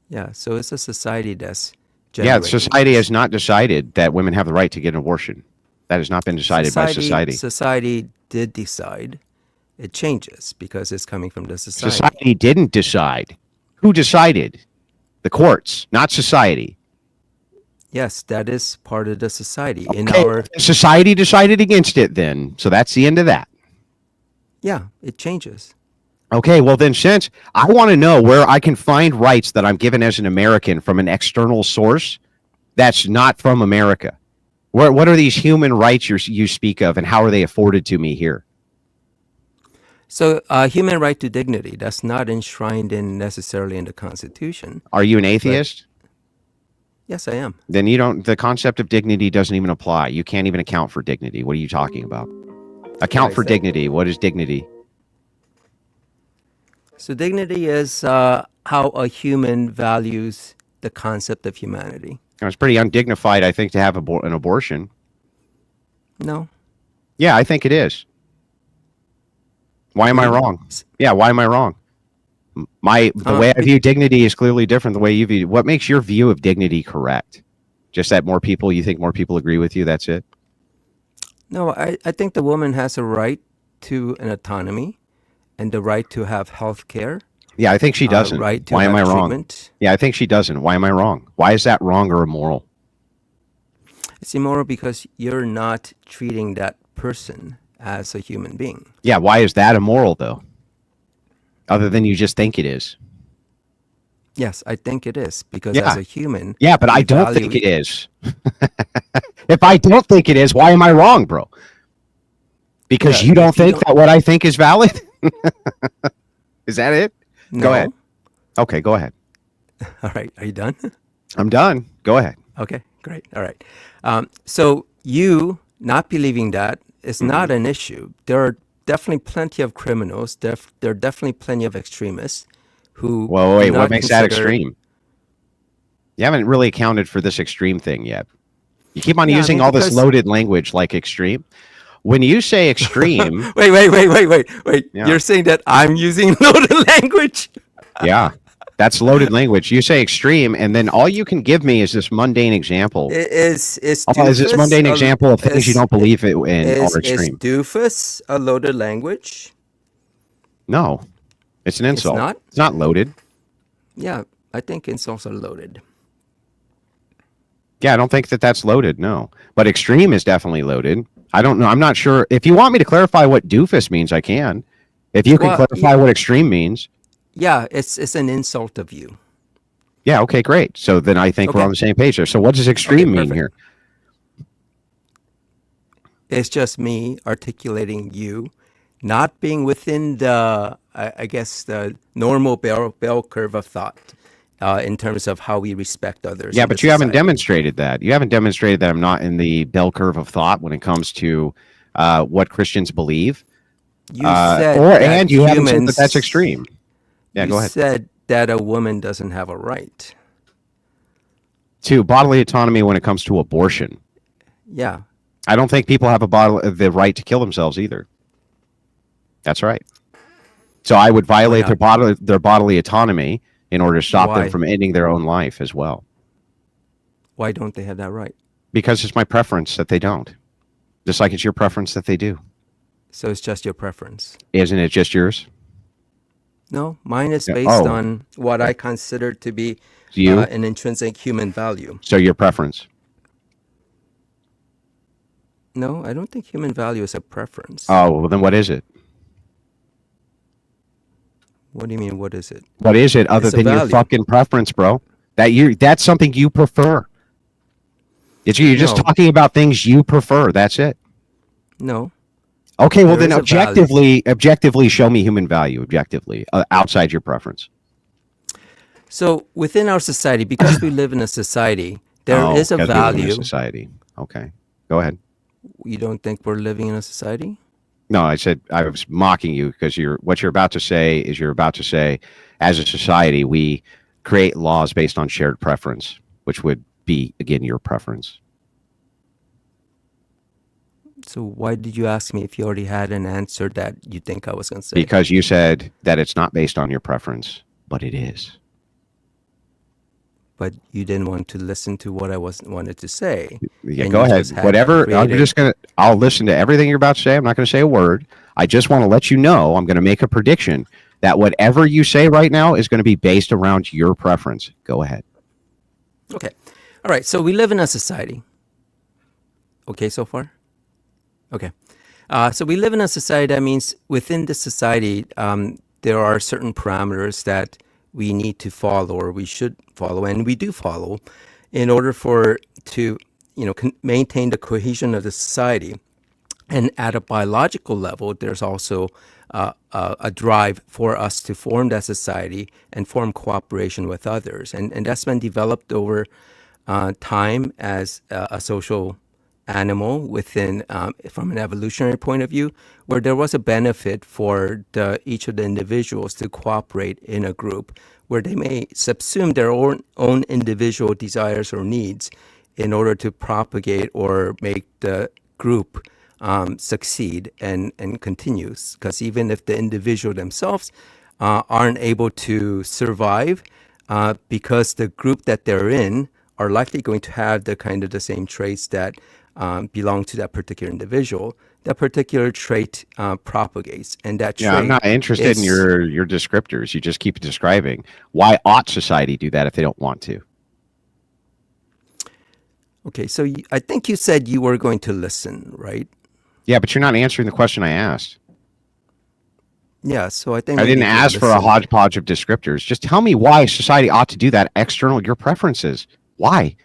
Yeah, so it's a society that's Yeah, society has not decided that women have the right to get an abortion. That has not been decided by society. Society did decide. It changes because it's coming from the society. Society didn't decide. Who decided? The courts, not society. Yes, that is part of the society. Okay, society decided against it then. So that's the end of that. Yeah, it changes. Okay, well then, since I want to know where I can find rights that I'm given as an American from an external source that's not from America. What are these human rights you speak of, and how are they afforded to me here? So, human right to dignity, that's not enshrined necessarily in the Constitution. Are you an atheist? Yes, I am. Then the concept of dignity doesn't even apply. You can't even account for dignity. What are you talking about? Account for dignity. What is dignity? So dignity is how a human values the concept of humanity. It's pretty undignified, I think, to have an abortion. No. Yeah, I think it is. Why am I wrong? Yeah, why am I wrong? The way I view dignity is clearly different the way you view. What makes your view of dignity correct? Just that you think more people agree with you, that's it? No, I think the woman has a right to an autonomy and the right to have health care. Yeah, I think she doesn't. Right to Why am I wrong? Treatment. Yeah, I think she doesn't. Why am I wrong? Why is that wrong or immoral? It's immoral because you're not treating that person as a human being. Yeah, why is that immoral, though? Other than you just think it is. Yes, I think it is because as a human. Yeah, but I don't think it is. If I don't think it is, why am I wrong, bro? Because you don't think that what I think is valid? Is that it? No. Go ahead. Okay, go ahead. All right. Are you done? I'm done. Go ahead. Okay, great. All right. So you not believing that is not an issue. There are definitely plenty of criminals. There are definitely plenty of extremists who. Well, wait, what makes that extreme? You haven't really accounted for this extreme thing yet. You keep on using all this loaded language like extreme. When you say extreme... Wait. Yeah. You're saying that I'm using loaded language? Yeah. That's loaded language. You say extreme, and then all you can give me is this mundane example. Is Is this mundane example of things you don't believe in are is extreme? doofus a loaded language? No, it's an insult. It's not? It's not loaded. Yeah, I think insults are loaded. Yeah, I don't think that that's loaded. No, but extreme is definitely loaded. I don't know. I'm not sure. If you want me to clarify what doofus means, I can. If you can clarify what extreme means. Yeah, it's an insult of you. Yeah, okay, great. So then I think we're on the same page there. So what does extreme mean here? It's just me articulating you not being within the, I guess, the normal bell curve of thought in terms of how we respect others. Yeah, but you haven't demonstrated that. You haven't demonstrated that I'm not in the bell curve of thought when it comes to what Christians believe. You said and you haven't said that that's extreme. Yeah, go ahead. You said that a woman doesn't have a right to bodily autonomy when it comes to abortion. Yeah. I don't think people have the right to kill themselves either. That's right. So I would violate their bodily autonomy in order to stop them from ending their own life as well. Why don't they have that right? Because it's my preference that they don't. Just like it's your preference that they do. So it's just your preference. Isn't it just yours? No, mine is based on what I consider to be an intrinsic human value. So your preference? No, I don't think human value is a preference. Oh, well, then what is it? What do you mean, what is it? What is it other than your fucking preference, bro? That's something you prefer. You're just talking about things you prefer. That's it. No. Okay, well then objectively show me human value, objectively, outside your preference. So within our society, because we live in a society, there is a value. We live in a society. Okay, go ahead. You don't think we're living in a society? No, I said I was mocking you because what you're about to say is as a society, we create laws based on shared preference, which would be, again, your preference. So why did you ask me if you already had an answer that you think I was going to say? Because you said that it's not based on your preference, but it is. But you didn't want to listen to what I wanted to say. Yeah, go ahead. Whatever. I'll listen to everything you're about to say. I'm not going to say a word. I just want to let you know I'm going to make a prediction that whatever you say right now is going to be based around your preference. Go ahead. Okay. All right. So we live in a society. Okay, so far? Okay. So we live in a society. That means within the society, there are certain parameters that we need to follow, or we should follow, and we do follow, in order to maintain the cohesion of the society. And at a biological level, there's also a drive for us to form that society and form cooperation with others, and that's been developed over time as a social animal within, from an evolutionary point of view, where there was a benefit for each of the individuals to cooperate in a group, where they may subsume their own individual desires or needs in order to propagate or make the group succeed and continue. Because even if the individual themselves aren't able to survive, because the group that they're in are likely going to have the same traits that belong to that particular individual, that particular trait propagates, and that trait. Yeah, I'm not interested in your descriptors. You just keep describing. Why ought society do that if they don't want to? Okay, so I think you said you were going to listen, right? Yeah, but you're not answering the question I asked. Yeah, so I think I didn't ask for a hodgepodge of descriptors. Just tell me why society ought to do that external your preferences. Why?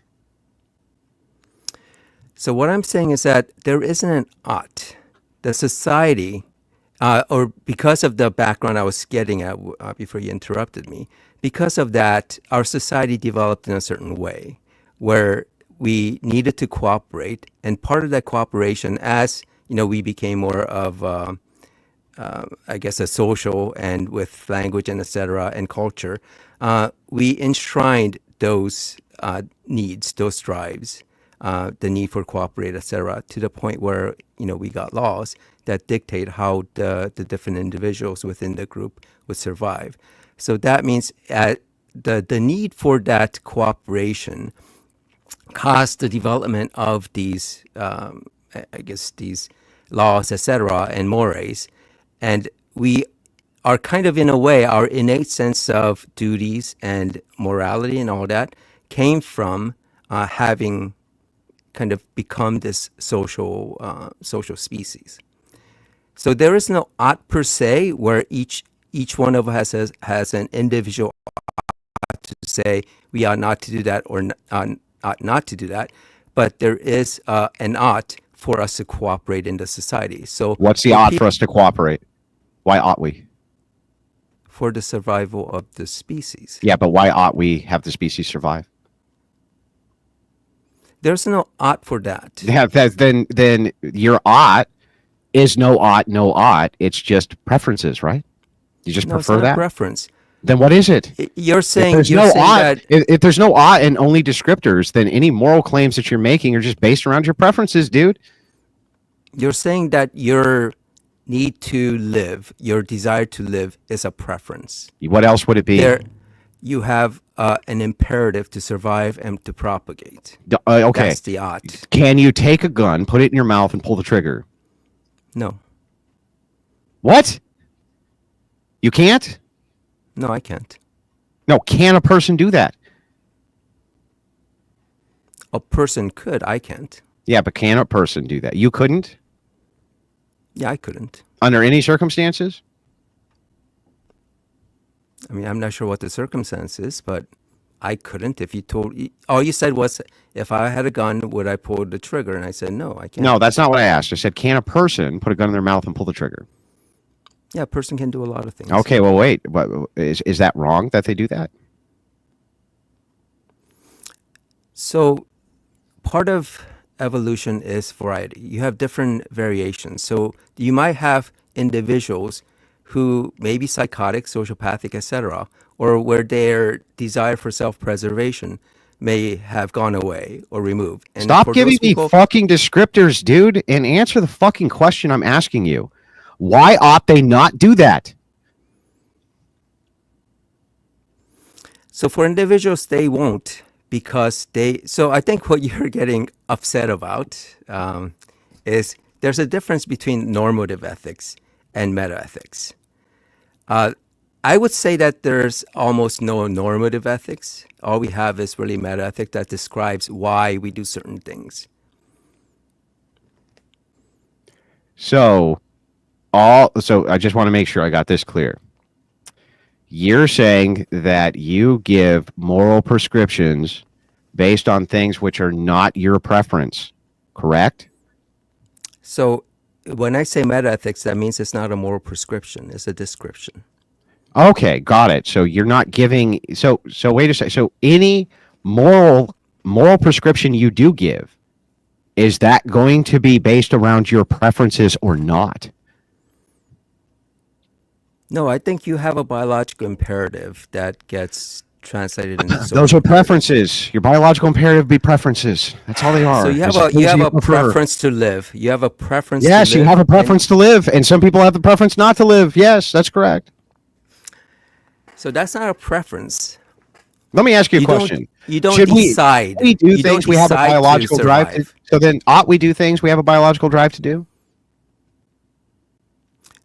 So what I'm saying is that there isn't an ought. The society, or because of the background I was getting at before you interrupted me, because of that, our society developed in a certain way where we needed to cooperate. And part of that cooperation, as we became more of, I guess, a social and with language and et cetera and culture, we enshrined those needs, those drives, the need for cooperate, et cetera, to the point where, we got laws that dictate how the different individuals within the group would survive. So that means the need for that cooperation caused the development of these, I guess, these laws, etc., and mores. And we are kind of, in a way, our innate sense of duties and morality and all that came from having kind of become this social species. So there is no ought per se, where each one of us has an individual ought to say we ought not to do that or ought not to do that, but there is an ought for us to cooperate in the society. So what's the ought for us to cooperate? Why ought we? For the survival of the species. Yeah, but why ought we have the species survive? There's no ought for that. Yeah, then your ought is no ought. It's just preferences, right? You just prefer it's not that? Preference. Then what is it? You're saying, if there's no ought and only descriptors, then any moral claims that you're making are just based around your preferences, dude. You're saying that your need to live, your desire to live, is a preference. What else would it be? You have an imperative to survive and to propagate. Okay. That's the ought. Can you take a gun, put it in your mouth, and pull the trigger? No. What? You can't? No, I can't. No, can a person do that? A person could, I can't. Yeah, but can a person do that? You couldn't? Yeah, I couldn't. Under any circumstances? I mean, I'm not sure what the circumstance is, but I couldn't. If you told, all you said was, if I had a gun, would I pull the trigger? And I said, no, I can't. No, that's not what I asked. I said, can a person put a gun in their mouth and pull the trigger? Yeah, a person can do a lot of things. Okay, well, wait. Is that wrong that they do that? So part of evolution is variety. You have different variations. So you might have individuals who may be psychotic, sociopathic, etc., or where their desire for self-preservation may have gone away or removed. And stop giving me fucking descriptors, dude, and answer the fucking question I'm asking you. Why ought they not do that? So for individuals, they won't, because so I think what you're getting upset about is there's a difference between normative ethics and meta-ethics. I would say that there's almost no normative ethics. All we have is really meta-ethics that describes why we do certain things. So I just want to make sure I got this clear. You're saying that you give moral prescriptions based on things which are not your preference, correct? So when I say meta-ethics, that means it's not a moral prescription, it's a description. Okay, got it. So you're not giving, so wait a second. So any moral prescription you do give, is that going to be based around your preferences or not? No, I think you have a biological imperative that gets translated into social. Those are preferences. Your biological imperative be preferences. That's all they are. So you have a preference to live. You have a preference. Yes, to live, you have a preference to live, and some people have the preference not to live. Yes, that's correct. So that's not a preference. Let me ask you a question. You don't decide. We do things we have a biological drive to. So then, ought we do things we have a biological drive to do?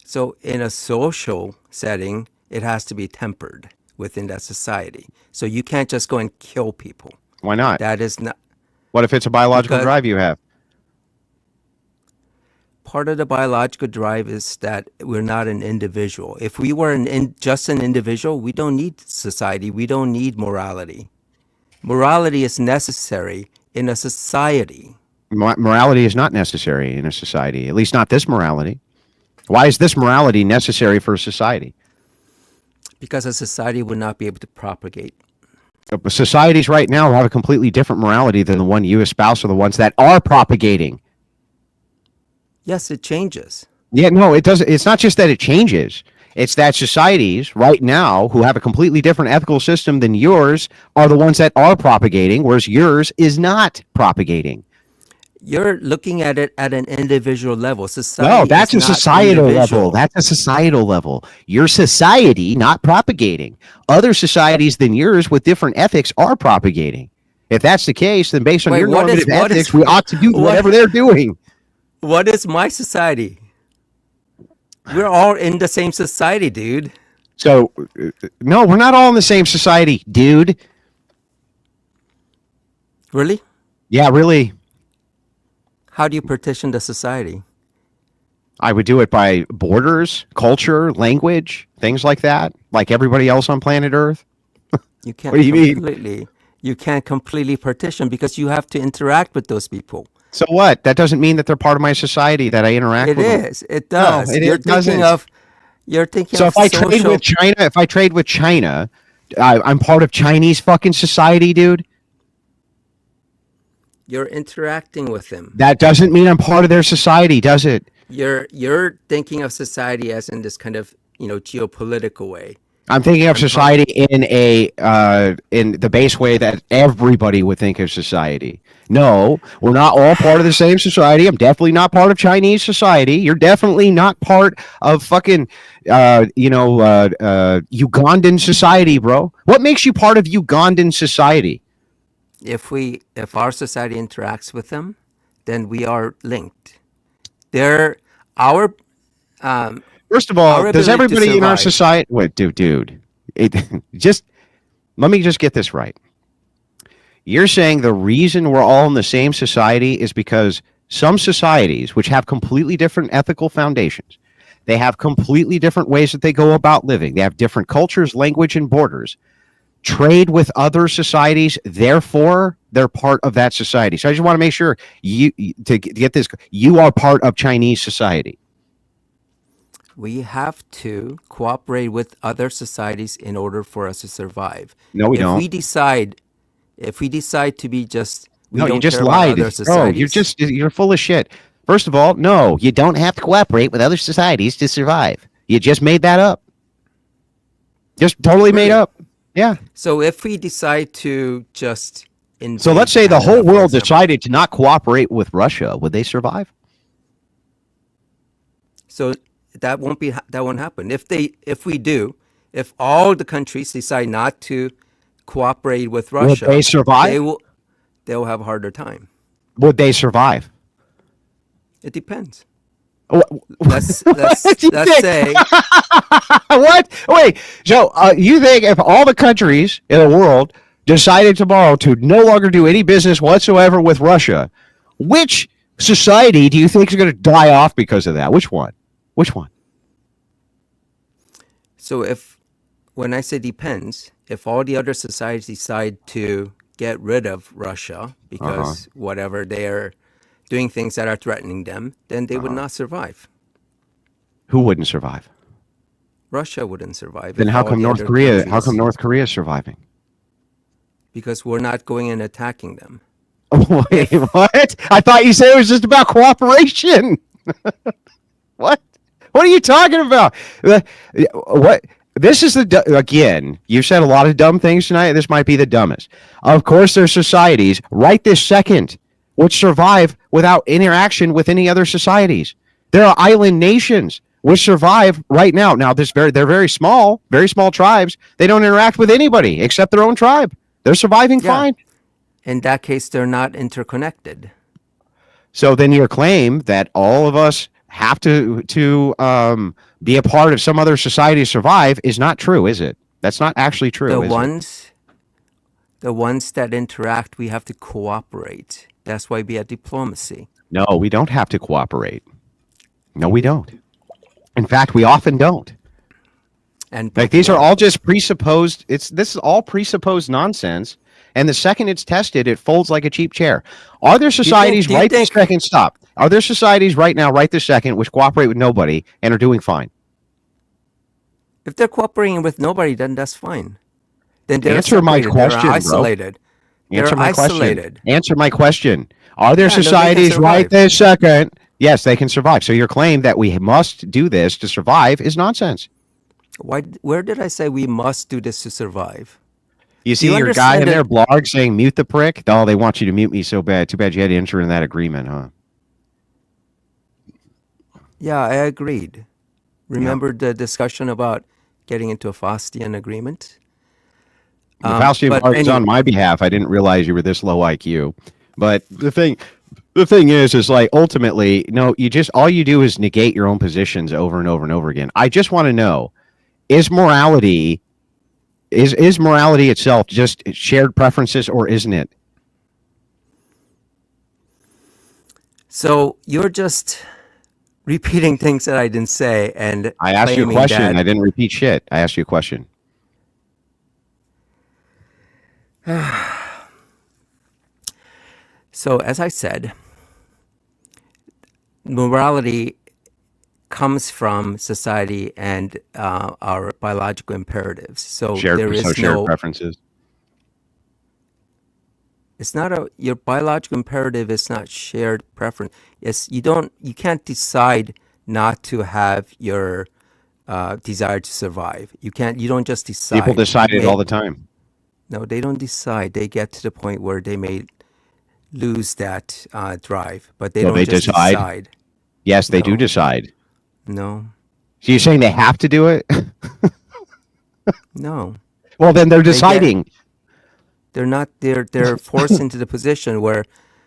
So in a social setting, it has to be tempered within that society. So you can't just go and kill people. Why not? That is not. What if it's a biological drive you have? Part of the biological drive is that we're not an individual. If we were just an individual, we don't need society. We don't need morality. Morality is necessary in a society. Morality is not necessary in a society, at least not this morality. Why is this morality necessary for a society? Because a society would not be able to propagate. Societies right now have a completely different morality than the one you espouse, or the ones that are propagating. Yes, it changes. Yeah, no, it doesn't. It's not just that it changes. It's that societies right now who have a completely different ethical system than yours are the ones that are propagating, whereas yours is not propagating. You're looking at it at an individual level. No, Society that's is a not societal level. individual. That's a societal level. Your society not propagating. Other societies than yours with different ethics are propagating. If that's the case, then based on Wait, your normative what is ethics, we ought to do what whatever they're doing. what is my society? We're all in the same society, dude. So, no, we're not all in the same society, dude. Really? Yeah, really. How do you partition the society? I would do it by borders, culture, language, things like that, like everybody else on planet Earth. You What can't do you mean? completely partition because you have to interact with those people. So what? That doesn't mean that they're part of my society, that I interact It with them. is. It No, does. it doesn't. You're thinking So of if I trade social. with China, I'm part of Chinese fucking society, dude. You're interacting with them. That doesn't mean I'm part of their society, does it? You're thinking of society as in this kind of geopolitical way. I'm thinking of I'm talking. society in the base way that everybody would think of society. No, we're not all part of the same society. I'm definitely not part of Chinese society. You're definitely not part of fucking Ugandan society, bro. What makes you part of Ugandan society? If our society interacts with them, then we are linked. They're our First of all, our does ability to everybody in our survive. society? Wait, dude, just let me just get this right. You're saying the reason we're all in the same society is because some societies, which have completely different ethical foundations, they have completely different ways that they go about living. They have different cultures, language, and borders. Trade with other societies, therefore they're part of that society. So I just want to make sure to get this, you are part of Chinese society. We have to cooperate with other societies in order for us to survive. No, we If don't. we decide to be just we No, you don't just care about lied. other Bro, societies. you're full of shit. First of all, no, you don't have to cooperate with other societies to survive. You just made that up. Just totally made Really? up. Yeah. So if we decide to just So let's invade say the whole Canada, for world example, decided to not cooperate with Russia. Would they survive? so that won't happen. If all the countries decide not to cooperate with Would Russia, they survive? they'll have a harder time. Would they survive? It depends. What? Let's What do you think? say What? Wait. So you think if all the countries in the world decided tomorrow to no longer do any business whatsoever with Russia, which society do you think is going to die off because of that? Which one? Which one? so if when I say depends, if all the other societies decide to get rid of Russia because whatever they're doing things that are threatening them, then they would not survive. Who wouldn't survive? Russia wouldn't survive. Then if how all come the North other Korea? How countries- come North Korea is surviving? Because we're not going and attacking them. Wait, what? I thought you said it was just about cooperation. What? What are you talking about? What? This is again. You've said a lot of dumb things tonight. This might be the dumbest. Of course, there's societies right this second which survive without interaction with any other societies. There are island nations which survive right now. Now, they're very small tribes. They don't interact with anybody except their own tribe. They're surviving Yeah. fine. In that case, they're not interconnected. So then your claim that all of us have to be a part of some other society to survive is not true, is it? That's not actually true. The is it? the ones that interact, we have to cooperate. That's why we have diplomacy. No, we don't have to cooperate. No, we don't. In fact, we often don't. And Like these are all just presupposed. This is all presupposed nonsense. And the second it's tested, it folds like a cheap chair. Are there societies do you right this think- second? Stop. Are there societies right now, right this second, which cooperate with nobody and are doing fine? if they're cooperating with nobody, then that's fine. Then they're Answer my separated, question, they're bro. isolated. Answer They're my isolated. question. Answer my question. Are there Yeah, no, they can societies right survive. this second? Yes, they can survive. So your claim that we must do this to survive is nonsense. Where did I say we must do this to survive? You Do you see your guy in understand their that? blog saying mute the prick? Oh, they want you to mute me so bad. Too bad you had to enter in that agreement, huh? Yeah, I agreed. Yeah. Remember the discussion about getting into a Faustian agreement? The Faustian But party's on anyway, my behalf. I didn't realize you were this low IQ. But the thing is like ultimately, no, you just all you do is negate your own positions over and over and over again. I just want to know, is morality is morality itself just shared preferences or isn't it? so you're just repeating things that I didn't say and I asked you a claiming question. that. I didn't repeat shit. I asked you a question. So, as I said, morality comes from society and our biological imperatives. So there is Shared no, preferences. it's not your biological imperative is not shared preference. It's, you can't decide not to have your desire to survive. You don't just People decide. decide it all the time. No, they don't decide. They get to the point where they may lose that drive, but they So don't they just decide. decide. Yes, they do No, decide. no, So you're saying they have to do it? no. Well, then they're They get, deciding. they're not, they're forced into the position where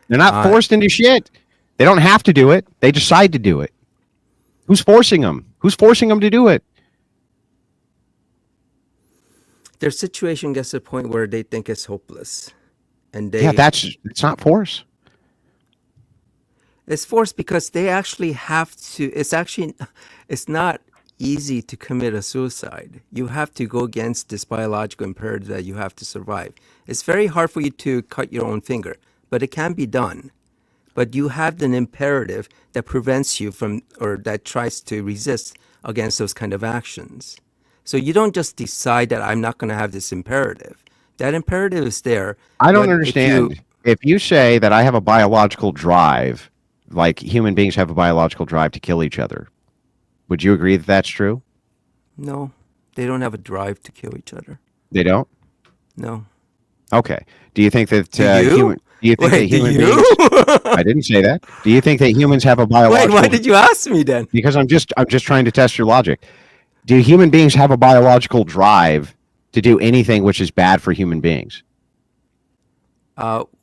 They're not uh, forced into shit. They don't have to do it. They decide to do it. Who's forcing them? Who's forcing them to do it? their situation gets to the point where they think it's hopeless. And Yeah, it's not force. it's forced because they actually have to, it's not easy to commit a suicide. You have to go against this biological imperative that you have to survive. It's very hard for you to cut your own finger, but it can be done. But you have an imperative that prevents you from, or that tries to resist against those kind of actions. So you don't just decide that I'm not going to have this imperative. That imperative is there, I don't but if you, understand. If you say that I have a biological drive, like human beings have a biological drive to kill each other, would you agree that that's true? no, they don't have a drive to kill each other. They don't? No. Okay. Do you think that Do you? do you think that Wait, do human you? beings I didn't say that. Do you think that humans have a Wait, why biological did you ask me then? because I'm just trying to test your logic. Do human beings have a biological drive to do anything which is bad for human beings?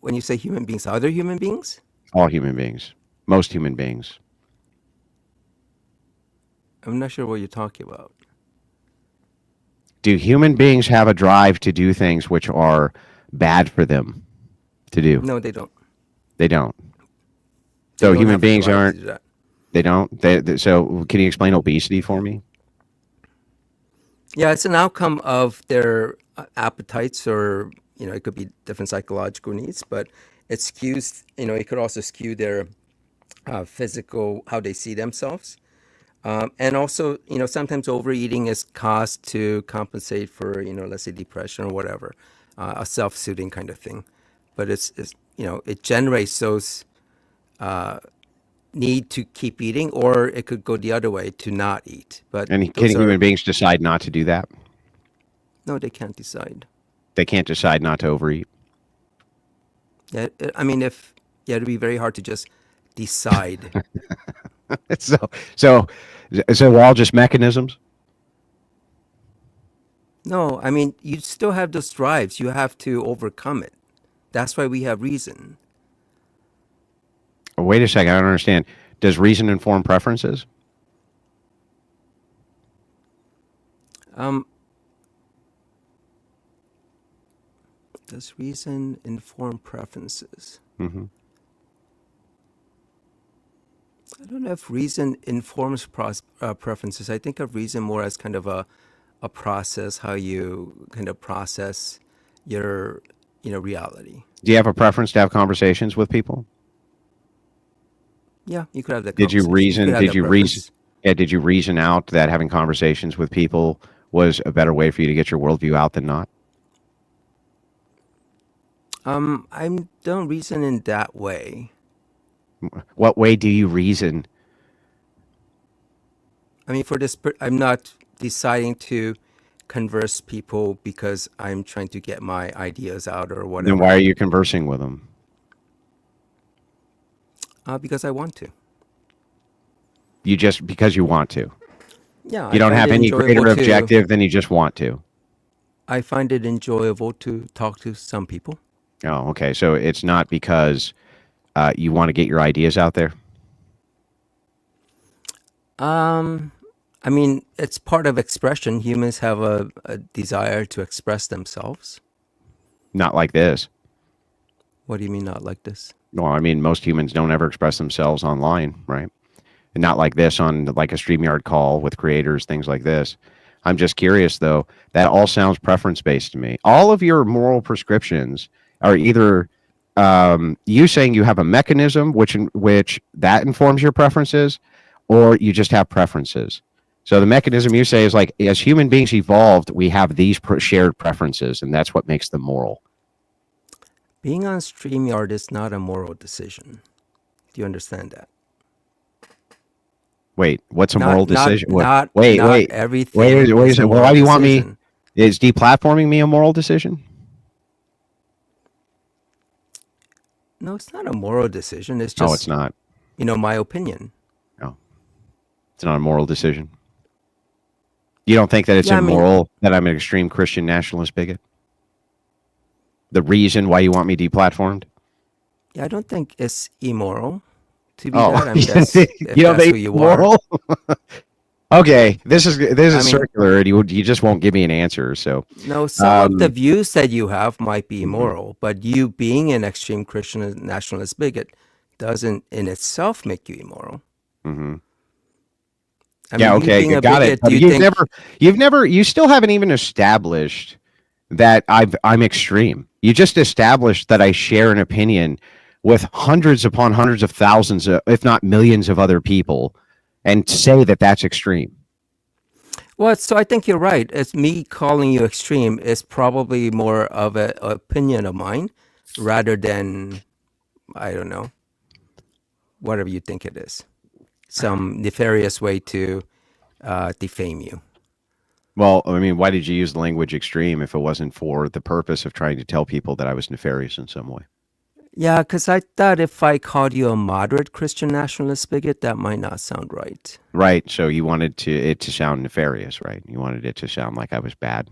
When you say human beings, other human beings? All human beings. Most human beings. I'm not sure what you're talking about. Do human beings have a drive to do things which are bad for them to do? No, they don't. They don't. They So don't human have a beings drive to aren't. do that. They don't. So can you explain obesity for me? Yeah, it's an outcome of their appetites, or it could be different psychological needs, but it skews. It could also skew their physical, how they see themselves. And also, sometimes overeating is caused to compensate for, let's say depression or whatever, a self-soothing kind of thing. But it generates those need to keep eating, or it could go the other way to not eat. But And can those human are, beings decide not to do that? no, they can't decide. They can't decide not to overeat. Yeah, I mean, it'd be very hard to just decide. So so we're all just mechanisms. No, I mean, you still have those drives. You have to overcome it. That's why we have reason. Oh, wait a second. I don't understand. Does reason inform preferences? Um, does reason inform preferences? Hmm. I don't know if reason informs preferences. I think of reason more as kind of a process, how you kind of process your, reality. Do you have a preference to have conversations with people? Yeah, you could have that Did you conversation. You could reason? have Did that you reason? preference. Yeah. Did you reason out that having conversations with people was a better way for you to get your worldview out than not? I don't reason in that way. What way do you reason? I mean, for this, I'm not deciding to converse people because I'm trying to get my ideas out or Then why whatever. are you conversing with them? Because I want to. You just because you want to. Yeah, You I don't find have it any enjoyable greater to. objective than you just want to. I find it enjoyable to talk to some people. Oh, okay. So it's not because you want to get your ideas out there. Um, I mean, it's part of expression. Humans have a desire to express themselves. Not like this. What do you mean, not like this? Well, I mean, most humans don't ever express themselves online, right? And not like this on like a StreamYard call with creators, things like this. I'm just curious though. That all sounds preference based to me. All of your moral prescriptions are either you saying you have a mechanism which that informs your preferences, or you just have preferences. So the mechanism you say is like, as human beings evolved, we have these shared preferences, and that's what makes them moral. Being on StreamYard is not a moral decision. Do you understand that? Wait, what's a moral Not not decision? What? not Wait, not wait, everything wait a is a second. Well, moral why do you want me? decision. Is deplatforming me a moral decision? No, it's not a moral decision. It's No, it's just, not. my opinion. No, it's not a moral decision. You don't think that it's Yeah, I mean, immoral that I'm an extreme Christian nationalist bigot? The reason why you want me deplatformed? yeah, I don't think it's immoral to be Oh, that. I mean, you that's if don't that's think who it's you are. moral? Okay, this I is mean, circular, and you just won't give me an answer. So, no, some of the um, views that you have might be mhm, immoral, but you being an extreme Christian nationalist bigot doesn't in itself make you immoral. mhm. I Yeah, mean, you okay, being a got it. bigot, do But you think? you still haven't even established that I'm extreme. You just established that I share an opinion with hundreds upon hundreds of thousands, if not millions of other people, and say that that's extreme. Well, so I think you're right. It's me calling you extreme is probably more of an opinion of mine rather than, I don't know, whatever you think it is. Some nefarious way to defame you. Well, I mean, why did you use the language extreme if it wasn't for the purpose of trying to tell people that I was nefarious in some way? Yeah, because I thought if I called you a moderate Christian nationalist bigot, that might not sound right. Right. So you wanted it to sound nefarious, right? You wanted it to sound like I was bad,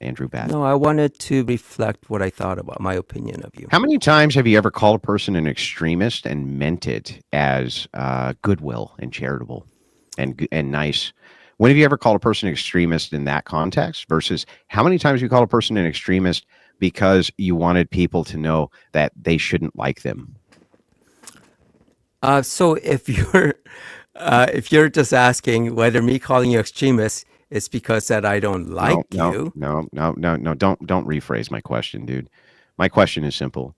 Andrew bad. No, I wanted to reflect what I thought about my opinion of you. How many times have you ever called a person an extremist and meant it as goodwill and charitable and nice? When have you ever called a person an extremist in that context versus how many times you call a person an extremist because you wanted people to know that they shouldn't like them? So if you're just asking whether me calling you extremist is because that I don't No, like no, you, no, no, no, no. Don't rephrase my question, dude. My question is simple.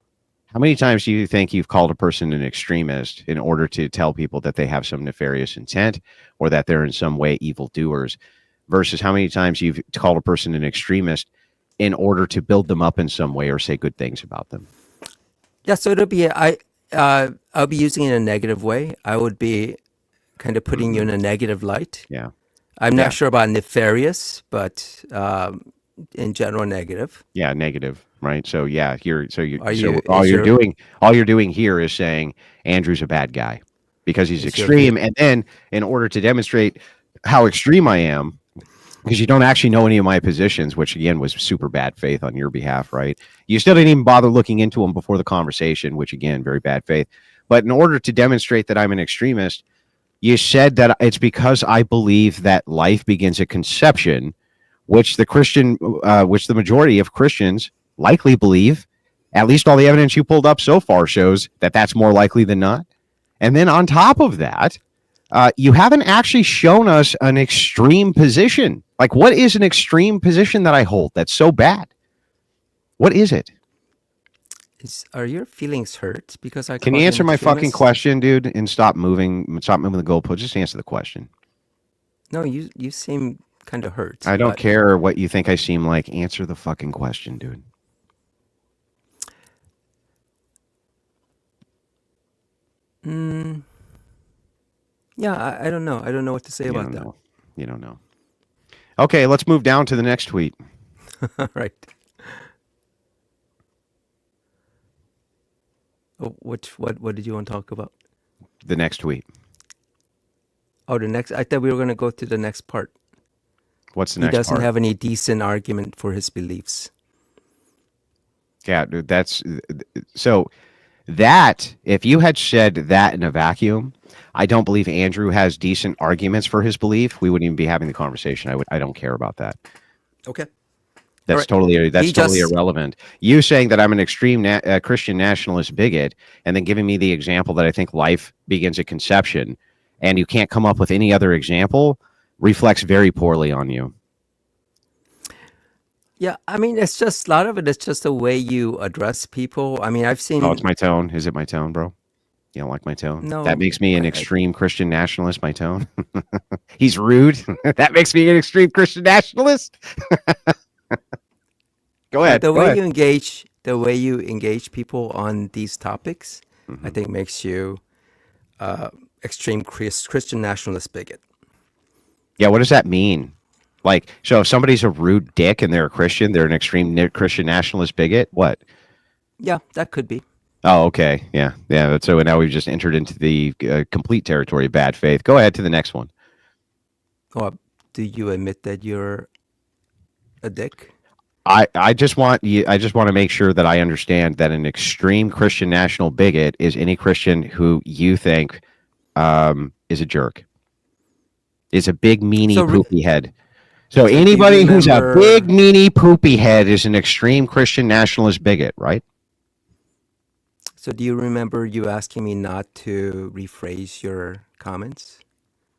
How many times do you think you've called a person an extremist in order to tell people that they have some nefarious intent or that they're in some way evildoers versus how many times you've called a person an extremist in order to build them up in some way or say good things about them? yeah. So I'll be using it in a negative way. I would be kind of putting you Hmm. in a negative light. Yeah. I'm not Yeah. sure about nefarious, but in general, negative. Yeah. Negative. Right. So yeah, Are so you? Is your all you're doing here is saying Andrew's a bad guy because he's is your view? extreme. And then in order to demonstrate how extreme I am, because you don't actually know any of my positions, which again was super bad faith on your behalf, right? You still didn't even bother looking into them before the conversation, which again, very bad faith. But in order to demonstrate that I'm an extremist, you said that it's because I believe that life begins at conception, which the majority of Christians likely believe. At least all the evidence you pulled up so far shows that that's more likely than not. And then on top of that, you haven't actually shown us an extreme position. Like, what is an extreme position that I hold that's so bad? What is it? Are your feelings hurt because I Can you called you an answer my fucking extremist? question, dude, and stop moving the goalpost? Just answer the question. No, you seem kind of hurt, I don't but care what you think I seem like. Answer the fucking question, dude. yeah, I don't know. I don't know what to say You about don't that. know. You don't know. Okay, let's move down to the next tweet. All right. Oh, what did you want to talk about? The next tweet. Oh, the next. I thought we were going to go to the next part. What's the He next doesn't part? have any decent argument for his beliefs. Yeah, dude, that's so that if you had said that in a vacuum, I don't believe Andrew has decent arguments for his belief. We wouldn't even be having the conversation. I don't care about that. Okay. That's right. totally He just- irrelevant. You saying that I'm an extreme Christian nationalist bigot, and then giving me the example that I think life begins at conception, and you can't come up with any other example, reflects very poorly on you. Yeah, I mean, it's just a lot of it is just the way you address people. I mean, I've seen. Oh, it's my tone. Is it my tone, bro? You don't like my tone? No, That makes me an extreme Christian nationalist, my tone. He's rude. That makes me an extreme Christian nationalist. Go ahead. The go way ahead. you engage people on these topics, I think makes you extreme Christian nationalist bigot. Yeah, what does that mean? Like, so if somebody's a rude dick and they're a Christian, they're an extreme Christian nationalist bigot? What? Yeah, that could be. Oh, okay. Yeah. Yeah. So now we've just entered into the complete territory of bad faith. Go ahead to the next one. Oh, do you admit that you're a dick? I just want to make sure that I understand that an extreme Christian national bigot is any Christian who you think is a jerk, is a big meanie poopy head. So anybody who's a big meanie poopy head is an extreme Christian nationalist bigot, right? So do you remember you asking me not to rephrase your comments?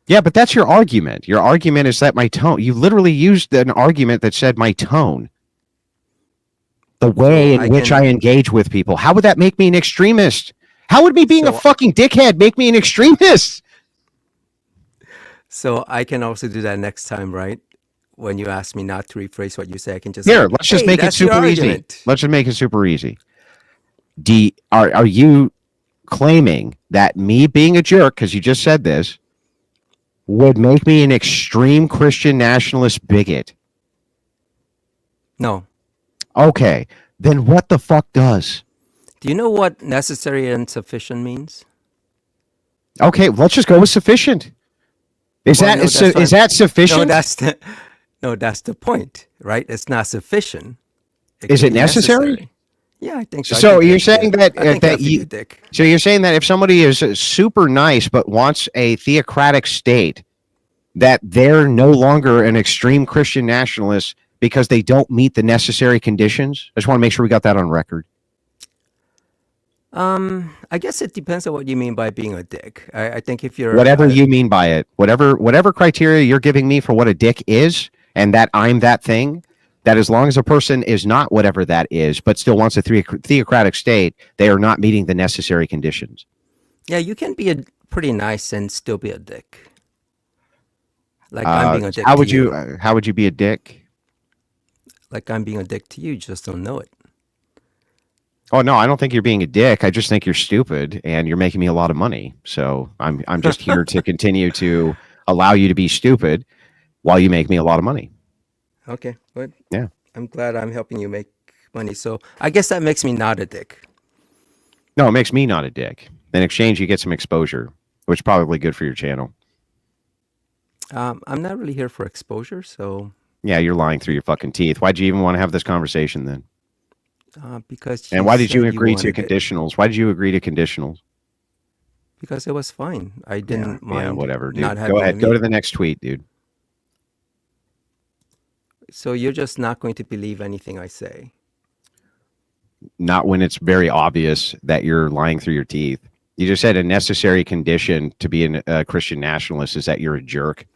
Yeah, but that's your argument. Your argument is that my tone. You literally used an argument that said my tone. The way in which I engage with people. How would that make me an extremist? How would me being a fucking dickhead make me an extremist? So I can also do that next time, right? When you ask me not to rephrase what you say, I can just here. Let's just make it super easy. Let's just make it super easy. Are you claiming that me being a jerk, because you just said this, would make me an extreme Christian nationalist bigot? No. Okay, then what the fuck does? Do you know what necessary and sufficient means? Okay, let's just go with sufficient. Is that sufficient? No, that's the point, right? It's not sufficient. Is it necessary? Yeah, I think so. So you're saying that dick. So you're saying that if somebody is super nice but wants a theocratic state, that they're no longer an extreme Christian nationalist because they don't meet the necessary conditions? I just want to make sure we got that on record. I guess it depends on what you mean by being a dick. I think if you're whatever you mean by it, whatever criteria you're giving me for what a dick is, and that I'm that thing, that as long as a person is not whatever that is, but still wants a theocratic state, they are not meeting the necessary conditions. Yeah, you can be pretty nice and still be a dick. Like I'm being a dick. How would you be a dick? Like I'm being a dick to you, just don't know it. Oh no, I don't think you're being a dick. I just think you're stupid and you're making me a lot of money. So I'm just here to continue to allow you to be stupid while you make me a lot of money. Okay, good. Yeah. I'm glad I'm helping you make money. So I guess that makes me not a dick. No, it makes me not a dick. In exchange, you get some exposure, which is probably good for your channel. I'm not really here for exposure, so... Yeah, you're lying through your fucking teeth. Why'd you even want to have this conversation then? Because. And why did you agree to conditionals? Why did you agree to conditionals? Because it was fine. I didn't mind. Yeah, whatever, dude. Go ahead. Go to the next tweet, dude. So you're just not going to believe anything I say? Not when it's very obvious that you're lying through your teeth. You just said a necessary condition to be a Christian nationalist is that you're a jerk.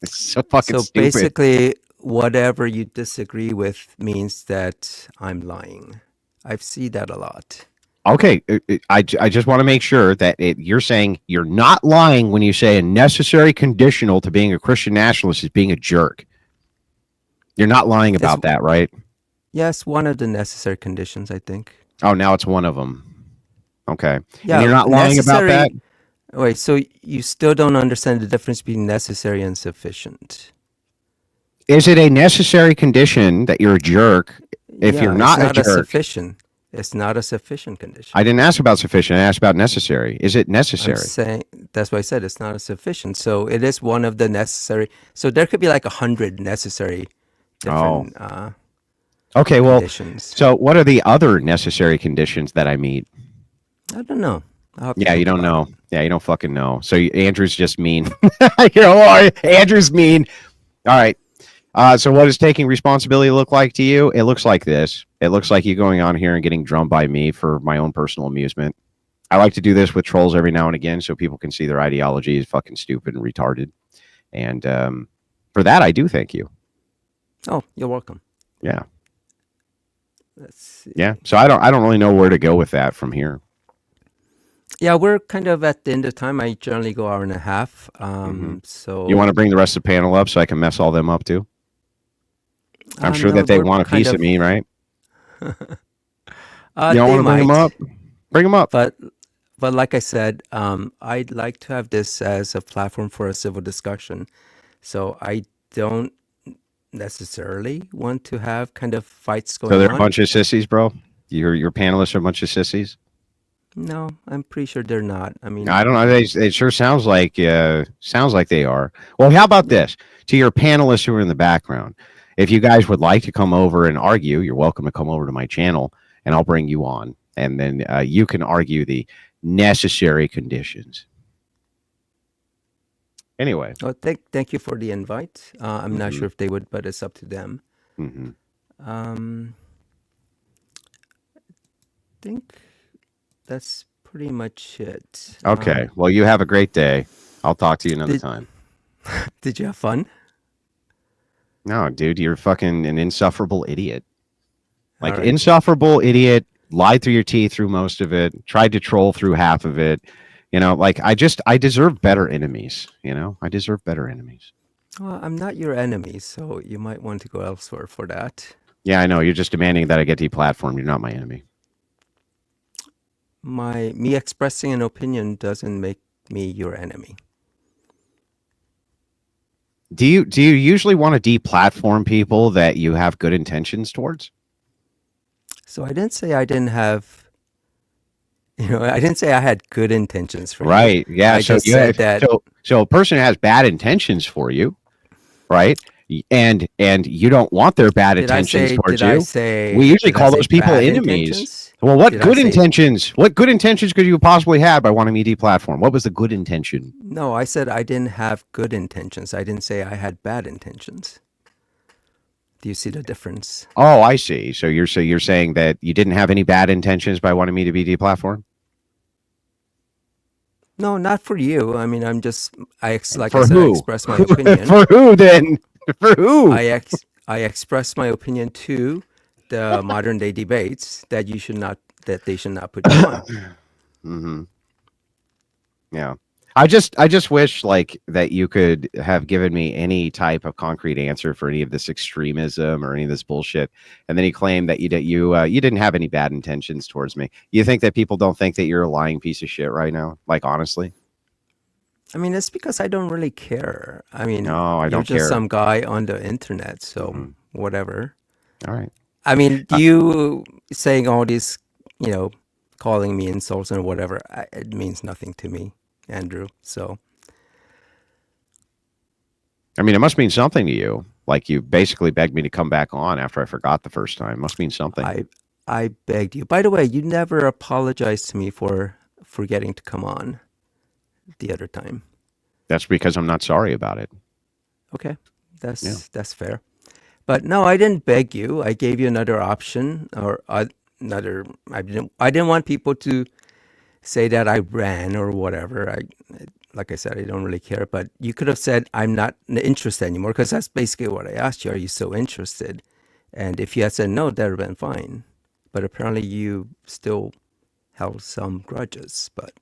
It's so fucking stupid. So basically, whatever you disagree with means that I'm lying. I've seen that a lot. Okay, I just want to make sure that you're saying you're not lying when you say a necessary conditional to being a Christian nationalist is being a jerk. You're not lying about that, right? Yes, one of the necessary conditions, I think. Oh, now it's one of them. Okay. Yeah, and you're not lying about that? Wait, so you still don't understand the difference between necessary and sufficient? Is it a necessary condition that you're a jerk if Yeah, you're it's not a not a jerk? sufficient. It's not a sufficient condition. I didn't ask about sufficient. I asked about necessary. Is it I'm necessary? saying that's why I said it's not a sufficient. So it is one of the necessary. So there could be like 100 necessary Oh, different okay. Well, conditions. so what are the other necessary conditions that I meet? I don't know. I'll have to Yeah, you think don't about know. it. Yeah, you don't fucking know. So Andrew's just mean. Andrew's mean. All right. So what does taking responsibility look like to you? It looks like this. It looks like you going on here and getting drummed by me for my own personal amusement. I like to do this with trolls every now and again so people can see their ideology is fucking stupid and retarded. And for that, I do thank you. Oh, you're welcome. Yeah. Let's see. Yeah. So I don't really know where to go with that from here. Yeah, we're kind of at the end of time. I generally go hour and a half. So You want to bring the rest of the panel up so I can mess all them up too? I'm sure no, that they we're want a kind piece of me, right? You don't they want to bring them might, up? Bring them up. but like I said, I'd like to have this as a platform for a civil discussion. So I don't necessarily want to have kind of fights So going they're a on. bunch of sissies, bro. Your panelists are a bunch of sissies. No, I'm pretty sure they're not. I mean, I don't know. It sure sounds like they are. Well, how about this? To your panelists who are in the background, if you guys would like to come over and argue, you're welcome to come over to my channel, and I'll bring you on, and then you can argue the necessary conditions. Anyway, oh, thank you for the invite. I'm not sure if they would, but it's up to them. I think that's pretty much it. okay. Well, you have a great day. I'll talk to you another time. Did you have fun? No, dude, you're fucking an insufferable idiot. Like, All right. insufferable idiot, lied through your teeth through most of it, tried to troll through half of it. You know, like, I deserve better enemies. You know, I deserve better enemies. Well, I'm not your enemy, so you might want to go elsewhere for that. Yeah, I know. You're just demanding that I get deplatformed. You're not my enemy. Me expressing an opinion doesn't make me your enemy. Do you usually want to deplatform people that you have good intentions towards? So I didn't say I didn't have, I didn't say I had good intentions for you. Right. Yeah. I So just said that. so a person who has bad intentions for you, right? And you don't want their bad intentions towards you. We usually call those people enemies. Well, what good intentions? What good intentions could you possibly have by wanting me deplatform? What was the good intention? No, I said I didn't have good intentions. I didn't say I had bad intentions. Do you see the difference? Oh, I see. So you're saying that you didn't have any bad intentions by wanting me to be deplatformed? No, not for you. I mean, I express my Who? opinion. For who then? For who? I express my opinion to the modern day debates that they should not put you on. Mm-hmm. Yeah. I just wish like that you could have given me any type of concrete answer for any of this extremism or any of this bullshit. And then he claimed that you didn't have any bad intentions towards me. You think that people don't think that you're a lying piece of shit right now? Like, honestly? I mean, it's because I don't really care. I mean, no, I don't you're just care. some guy on the internet, so whatever. All right. I mean, you saying all these, calling me insults and whatever, it means nothing to me, Andrew. So, I mean, it must mean something to you. Like, you basically begged me to come back on after I forgot the first time. It must mean something. I begged you. By the way, you never apologized to me for forgetting to come on the other time. That's because I'm not sorry about it. Okay, that's fair. But no, I didn't beg you. I gave you another option or another. I didn't want people to say that I ran or whatever. Like I said, I don't really care. But you could have said I'm not interested anymore, because that's basically what I asked you. Are you so interested? And if you had said no, that would have been fine. But apparently you still held some grudges. But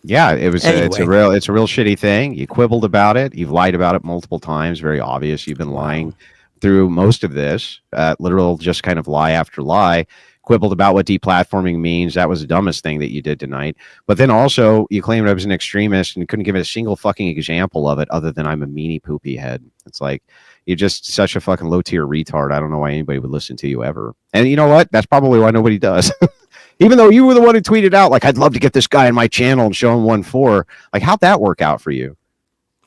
yeah, it was. Anyway. It's a real shitty thing. You quibbled about it. You've lied about it multiple times. Very obvious. You've been lying through most of this. Literal, just kind of lie after lie. quibbled about what deplatforming means. That was the dumbest thing that you did tonight. But then also you claimed I was an extremist and couldn't give it a single fucking example of it other than I'm a meanie poopy head. It's like, you're just such a fucking low tier retard. I don't know why anybody would listen to you ever. And you know what? That's probably why nobody does. Even though you were the one who tweeted out, like, I'd love to get this guy in my channel and show him 1-4. Like, how'd that work out for you?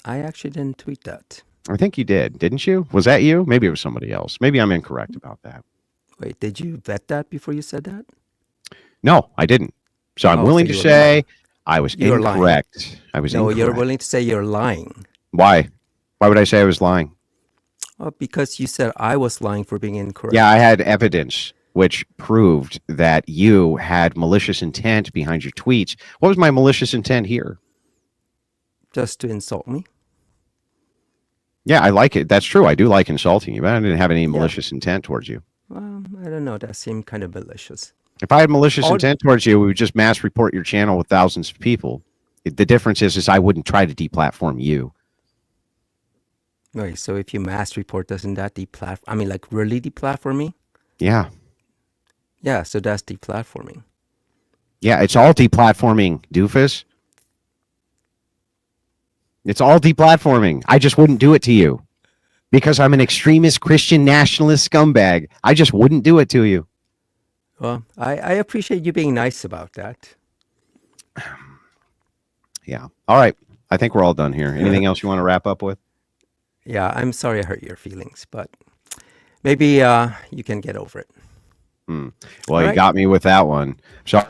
I actually didn't tweet that. I think you did, didn't you? Was that you? Maybe it was somebody else. Maybe I'm incorrect about that. Wait, did you vet that before you said that? No, I didn't. So I'm willing to say I was incorrect. I was incorrect. No, you're willing to say you're lying. Why? Why would I say I was lying? Well, because you said I was lying for being incorrect. Yeah, I had evidence which proved that you had malicious intent behind your tweets. What was my malicious intent here? Just to insult me? Yeah, I like it. That's true. I do like insulting you, but I didn't have any malicious intent towards you. Well, I don't know. That seemed kind of malicious. If I had malicious intent towards you, we would just mass report your channel with thousands of people. The difference is I wouldn't try to deplatform you. Right. So if you mass report, doesn't that deplatform? I mean, like really deplatform me? Yeah. Yeah. So that's deplatforming. Yeah, it's all deplatforming, doofus. It's all deplatforming. I just wouldn't do it to you because I'm an extremist Christian nationalist scumbag. I just wouldn't do it to you. Well, I appreciate you being nice about that. Yeah. All right. I think we're all done here. Anything else you want to wrap up with? Yeah, I'm sorry I hurt your feelings, but maybe you can get over it. Well, you got me with that one. So.